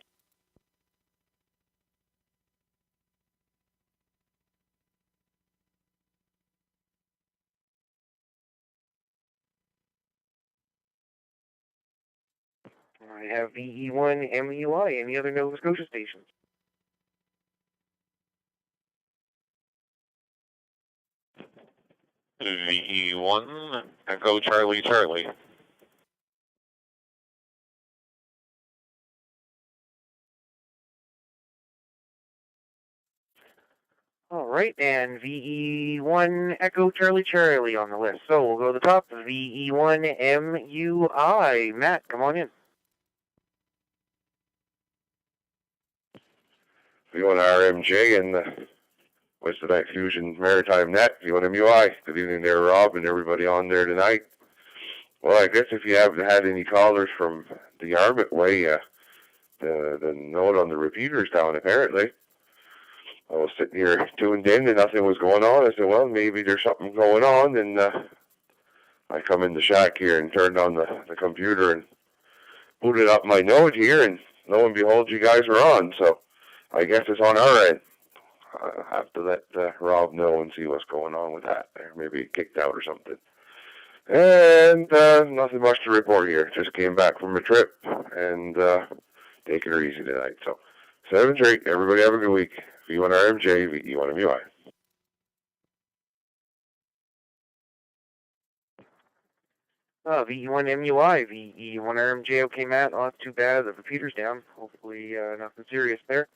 I have VE1 MUI. Any other Nova Scotia stations? VE1, Echo Charlie Charlie. All right, and VE1 Echo Charlie Charlie on the list. So we'll go to the top. VE1 MUI. Matt, come on in. V1RMJ and the Wednesday Fusion Maritime Net, V1MUI. Good evening there, Rob, and everybody on there tonight. Well, I guess if you haven't had any callers from the Armit way, the note on the repeater's down, apparently. I was sitting here tuned in and nothing was going on. I said, well, maybe there's something going on. And I come in the shack here and turned on the computer and booted up my note here, and lo and behold, you guys are on. So I guess it's on our end. I'll have to let Rob know and see what's going on with that. Maybe it kicked out or something. And nothing much to report here. Just came back from a trip and taking it easy tonight. So 7-3. Everybody have a good week. V1RMJ, VE1MUI. VE1MUI, VE1RMJ. Okay, Matt. Not too bad. The computer's down. Hopefully, nothing serious there.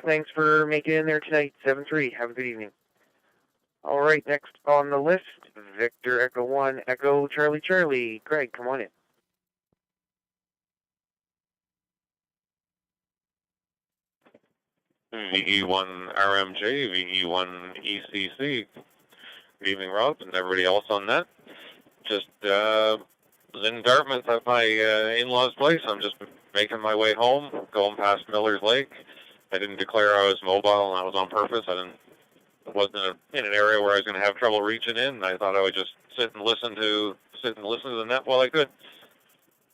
Thanks for making it in there tonight. 7-3. Have a good evening. All right, next on the list, Victor Echo 1, Echo Charlie Charlie. Craig, come on in. VE1 RMJ, VE1 ECC. Good evening, Rob, and everybody else on that. Just was in Dartmouth at my in-laws' place. I'm just making my way home, going past Miller's Lake. I didn't declare I was mobile, and that was on purpose. I wasn't in an area where I was going to have trouble reaching in. I thought I would just sit and listen to the net while I could.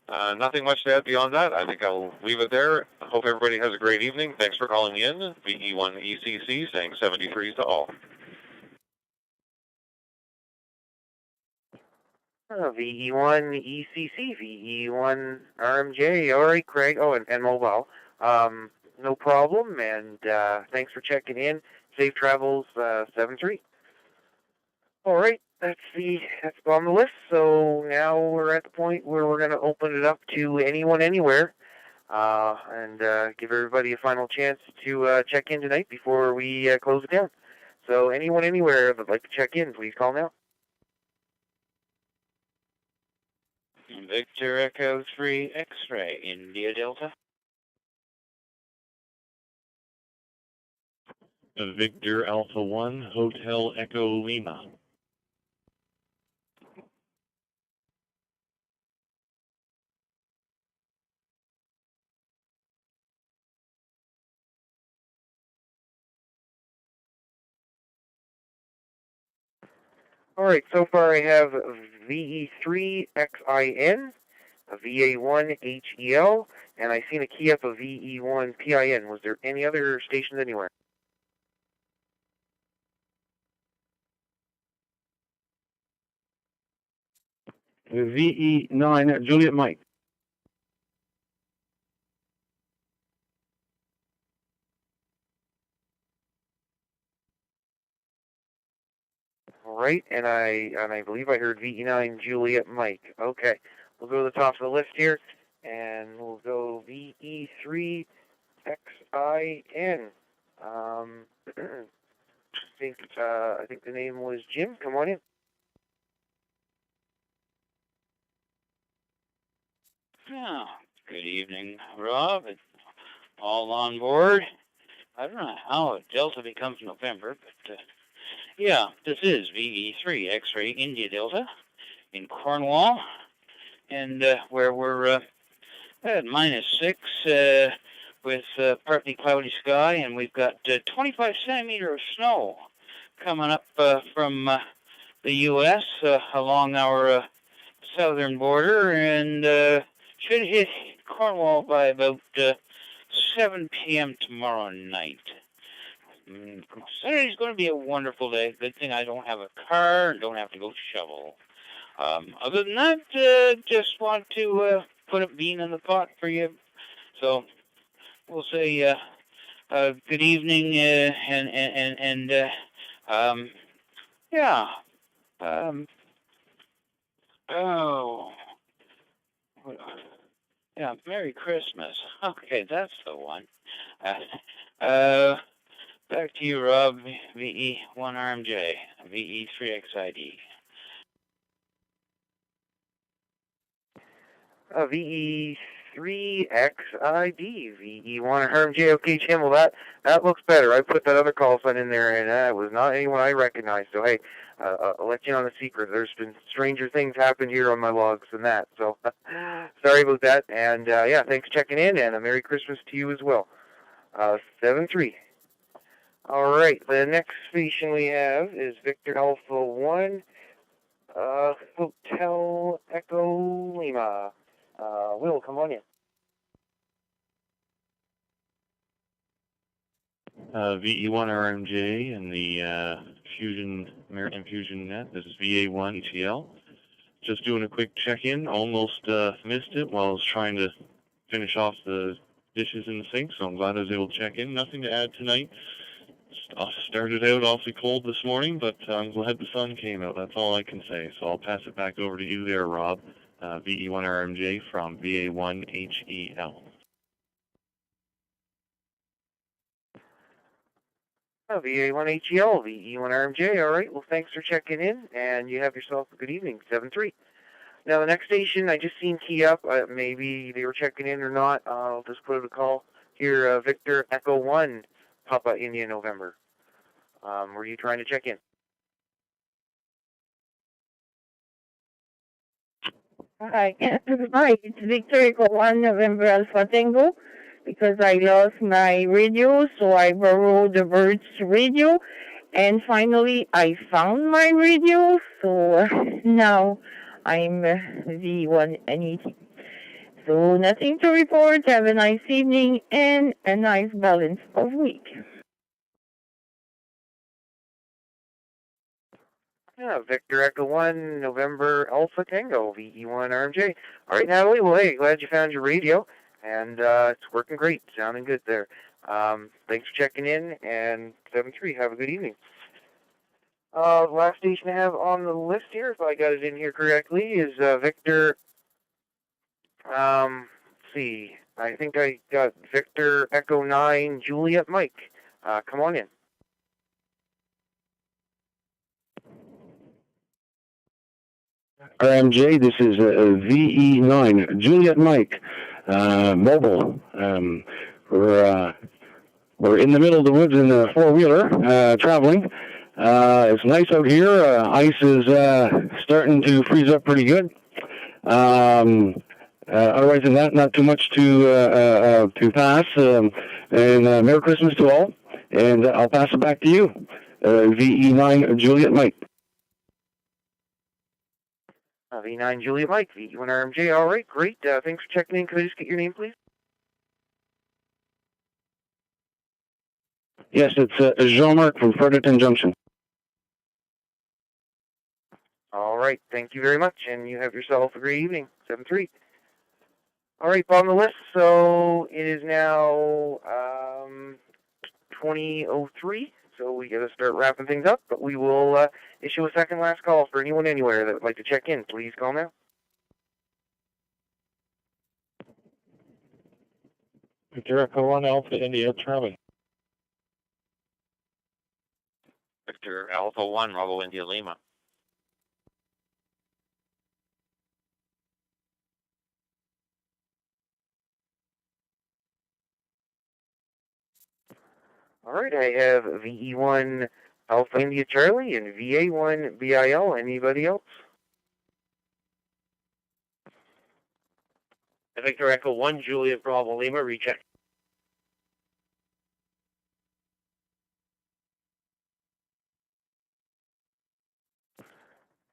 Nothing much to add beyond that. I think I'll leave it there. I hope everybody has a great evening. Thanks for calling me in. VE1 ECC saying 73 to all. VE1 ECC, VE1 RMJ. All right, Craig. Oh, and mobile. No problem. And thanks for checking in. Safe travels, 7-3. All right, that's on the list. So now we're at the point where we're going to open it up to anyone, anywhere, and give everybody a final chance to check in tonight before we close it down. So anyone, anywhere that'd like to check in, please call now. Victor Echo 3 X-Ray, India Delta. Victor Alpha 1, Hotel Echo Lima. All right, so far I have VE3XIN, a VA1HEL, and I seen a key up of VE1PIN. Was there any other stations anywhere? VE9 Juliet Mike. All right, and I believe I heard VE9 Juliet Mike. Okay, we'll go to the top of the list here, and we'll go VE3XIN. I think the name was Jim. Come on in. Oh, good evening, Rob. All on board. I don't know how Delta becomes November, but yeah, this is VE3 X-Ray India Delta in Cornwall, and where we're at -6 with partly cloudy sky, and we've got 25 centimeters of snow coming up from the U.S. Along our southern border, and should hit Cornwall by about 7 p.m. tomorrow night. Saturday's going to be a wonderful day. Good thing I don't have a car and don't have to go shovel. Other than that, just want to put a bean in the pot for you. So we'll say good evening and yeah. Oh. Yeah, Merry Christmas. Okay, that's the one. Back to you, Rob. VE1RMJ, VE3XID. VE3XID, VE1RMJ. Okay, Jim, well, that looks better. I put that other call sign in there, and it was not anyone I recognized. So, hey, I'll let you on the secret. There's been stranger things happened here on my logs than that. So, sorry about that. And, yeah, thanks for checking in, and a Merry Christmas to you as well. 7-3. All right, the next station we have is Victor Alpha 1, Hotel Echo Lima. Will, come on in. VE1RMJ and the Maritime Fusion Net. This is VA1 HEL. Just doing a quick check-in. Almost missed it while I was trying to finish off the dishes in the sink, so I'm glad I was able to check in. Nothing to add tonight. Started out awfully cold this morning, but I'm glad the sun came out. That's all I can say. So I'll pass it back over to you there, Rob. VE1RMJ from VA1HEL. VA1HEL, VE1RMJ. All right, well, thanks for checking in, and you have yourself a good evening, 7-3. Now, the next station, I just seen key up. Maybe they were checking in or not. I'll just put out a call here. Victor Echo 1, Papa India November. Were you trying to check in? Hi, hi, it's Victor Echo 1 November Alpha Tango, because I lost my radio, so I borrowed the bird's radio, and finally I found my radio, so now I'm V1NET. So nothing to report. Have a nice evening and a nice balance of week. Yeah, Victor Echo 1, November Alpha Tango, VE1RMJ. All right, Natalie, well, hey, glad you found your radio, and it's working great, sounding good there. Thanks for checking in, and 7-3, have a good evening. Last station I have on the list here, if I got it in here correctly, is Victor, let's see, I think I got Victor Echo 9, Juliet Mike. Come on in. RMJ, this is VE9, Juliet Mike, mobile. We're in the middle of the woods in a four-wheeler, traveling. It's nice out here. Ice is starting to freeze up pretty good. Otherwise than that, not too much to pass. And Merry Christmas to all. And I'll pass it back to you, VE9, Juliet Mike. V9 Juliet Mike, VE1RMJ. All right, great. Thanks for checking in. Could I just get your name, please? Yes, it's Jean-Marc from Fredericton Junction. All right, thank you very much, and you have yourself a great evening, 7-3. All right, bottom of the list, so it is now 20:03, so we got to start wrapping things up, but we will issue a second last call for anyone anywhere that would like to check in. Please call now. Victor Echo 1 Alpha India Charlie. Victor Alpha 1 Bravo India Lima. All right, I have VE1 Alpha India Charlie and VA1 BIL. Anybody else? Victor Echo 1 Juliet Bravo Lima, recheck.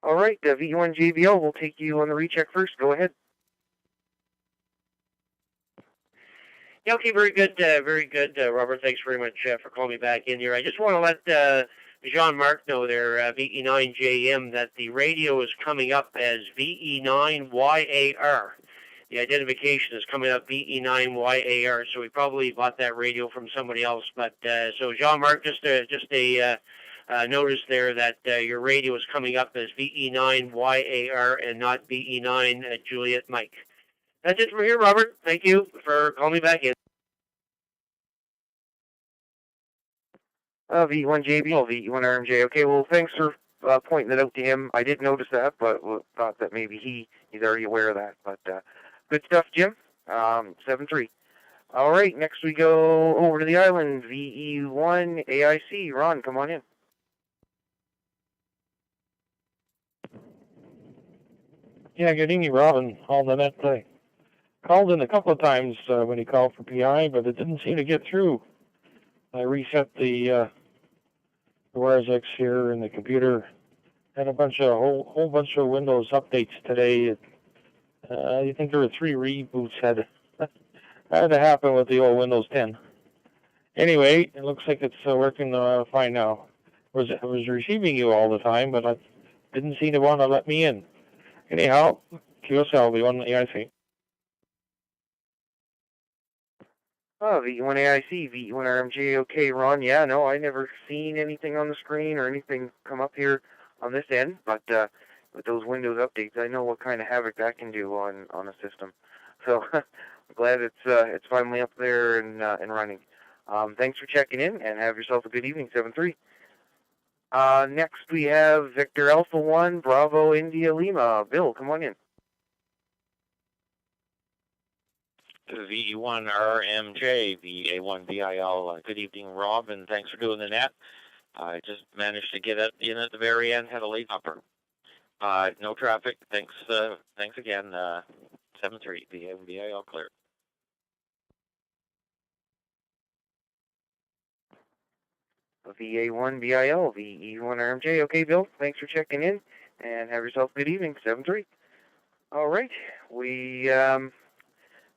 All right, VE1 JBL, we'll take you on the recheck first. Go ahead. Yeah, okay, very good, Robert. Thanks very much for calling me back in here. I just want to let Jean-Marc know there, VE9JM, that the radio is coming up as VE9YAR. The identification is coming up VE9YAR, so we probably bought that radio from somebody else. But so Jean-Marc, just a notice there that your radio is coming up as VE9YAR and not VE9 Juliet Mike. That's it from here, Robert. Thank you for calling me back in. V1JBL, V1RMJ. Okay, well, thanks for pointing that out to him. I did notice that, but thought that maybe he's already aware of that. But good stuff, Jim. 7-3. All right, next we go over to the island. VE1 AIC. Ron, come on in. Yeah, good evening, Robin. On the net play. Called in a couple of times when he called for PI, but it didn't seem to get through. I reset the WiresX here in the computer. Had a whole bunch of Windows updates today. I think there were 3 reboots had to happen with the old Windows 10. Anyway, it looks like it's working fine now. I was receiving you all the time, but I didn't seem to want to let me in. Anyhow, QSL, the one AIC. Oh, VE1AIC, VE1RMJ, okay, Ron. Yeah, no, I never seen anything on the screen or anything come up here on this end, but with those Windows updates, I know what kind of havoc that can do on a system. So I'm glad it's finally up there and running. Thanks for checking in, and have yourself a good evening, 7-3. Next we have Victor Alpha 1, Bravo India Lima. Bill, come on in. VE1RMJ, VA1BIL. Good evening, Rob, and thanks for doing the net. I just managed to get in at the very end, had a late hopper. No traffic. Thanks again. 7-3, VA1BIL clear. VA1BIL, VE1RMJ. Okay, Bill, thanks for checking in, and have yourself a good evening, 7-3. All right,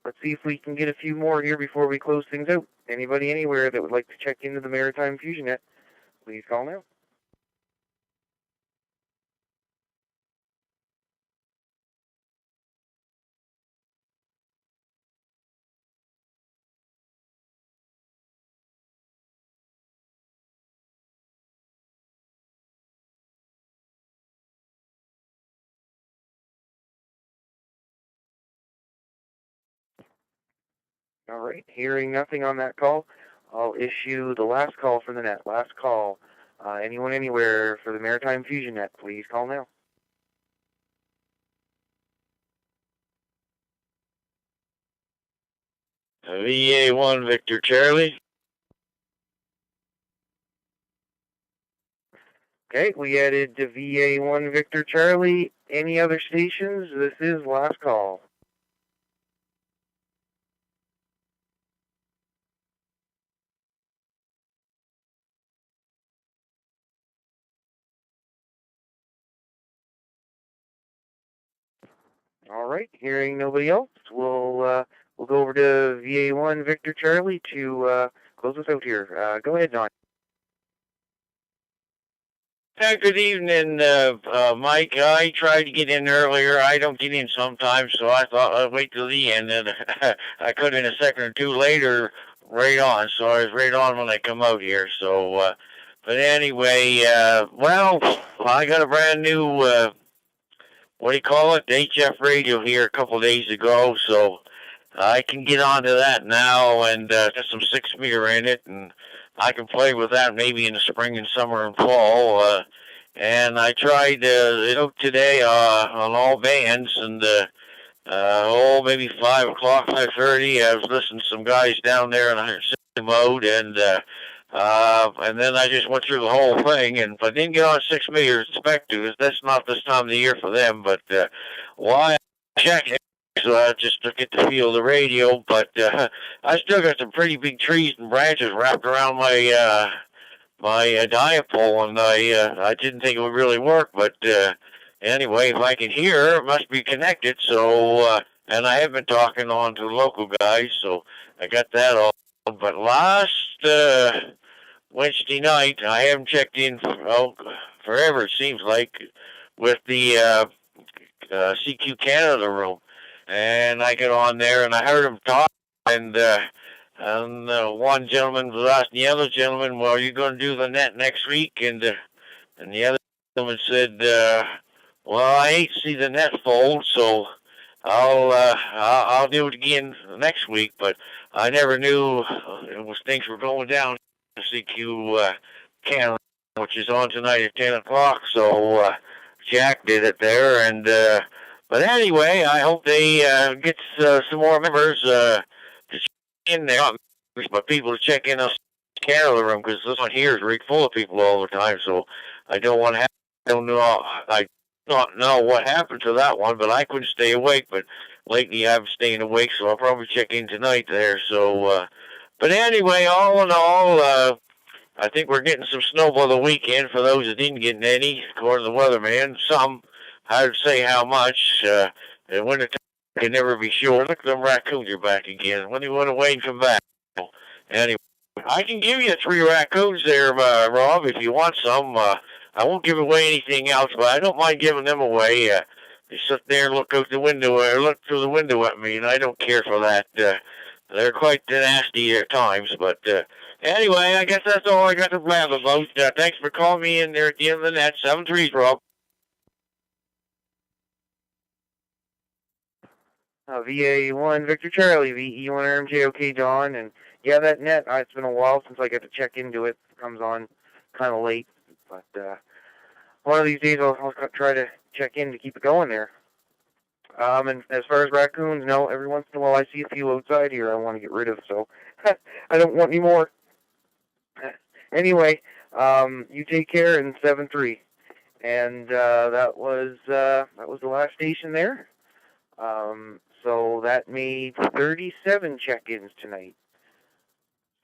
let's see if we can get a few more here before we close things out. Anybody anywhere that would like to check into the Maritime Fusion Net, please call now. All right, hearing nothing on that call, I'll issue the last call for the net. Last call. Anyone anywhere for the Maritime Fusion Net, please call now. VA1 Victor Charlie. Okay, we added to VA1 Victor Charlie. Any other stations? This is last call. All right, hearing nobody else, we'll go over to VA1 Victor Charlie to close us out here. Go ahead, Don. Good evening, Mike. I tried to get in earlier. I don't get in sometimes, so I thought I'd wait till the end. And I could in a second or two later, right on. So I was right on when I come out here. So, but anyway, well, I got a brand new, what do you call it, HF radio here a couple of days ago. So I can get onto that now and got some 6-meter in it, and I can play with that maybe in the spring and summer and fall. And I tried today on all bands, and maybe 5 o'clock, 5:30. I was listening to some guys down there in 160 mode, and then I just went through the whole thing. And if I didn't get on 6 meters, expect to. That's not this time of the year for them, but why check it? So I just took it to feel the radio, but I still got some pretty big trees and branches wrapped around my dipole, and I didn't think it would really work, but anyway, if I can hear, it must be connected. So and I have been talking on to the local guys, so I got that all. But last Wednesday night, I haven't checked in for forever, it seems like, with the CQ Canada room. And I get on there, and I heard him talk, and one gentleman was asking the other gentleman, well, are you going to do the net next week? And the other gentleman said, well, I hate to see the net fold, so I'll do it again next week. But I never knew things were going down to CQ Canada, which is on tonight at 10 o'clock. So Jack did it there, and but anyway, I hope they get some more members to check in there, but people to check in on Canada room, because this one here is rigged full of people all the time. So I don't want to have, I don't know what happened to that one, but I couldn't stay awake. But lately I've been staying awake, so I'll probably check in tonight there. So, but anyway, all in all, I think we're getting some snow by the weekend for those that didn't get any, according to the weatherman. Some, hard to say how much. In wintertime, can never be sure. Look, them raccoons are back again. When you want to wait and come back. Anyway, I can give you 3 raccoons there, Rob, if you want some. I won't give away anything else, but I don't mind giving them away. They sit there and look out the window, or look through the window at me, and I don't care for that. They're quite nasty at times, but anyway, I guess that's all I got to blab about. Thanks for calling me in there at the end of the net. 7-3, Rob. VA1 Victor Charlie, VE1 RMJ, okay, Don. And yeah, that net, it's been a while since I got to check into it. It comes on kind of late, but one of these days I'll try to check in to keep it going there. And as far as raccoons, no, every once in a while I see a few outside here I want to get rid of, so I don't want any more. Anyway, you take care, and 7-3. And that was the last station there. So that made 37 check-ins tonight.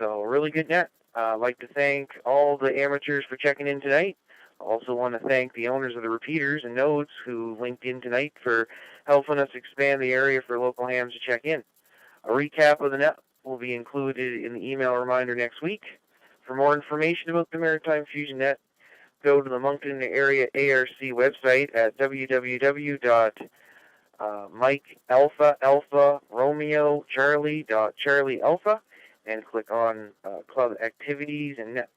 So really good net. I'd like to thank all the amateurs for checking in tonight. I also want to thank the owners of the repeaters and nodes who linked in tonight for helping us expand the area for local hams to check in. A recap of the net will be included in the email reminder next week. For more information about the Maritime Fusion Net, go to the Moncton Area ARC website at Mike Alpha Alpha Romeo Charlie Alpha and click on Club Activities and Nets.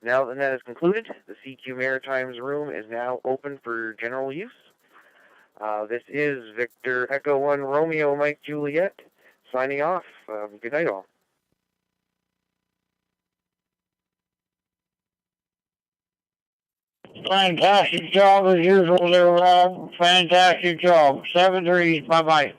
Now that the net is concluded, the CQ Maritimes room is now open for general use. This is Victor Echo 1 Romeo Mike Juliet signing off. Good night all. Fantastic job as usual there, Rob. Fantastic job. 7-3. Bye-bye.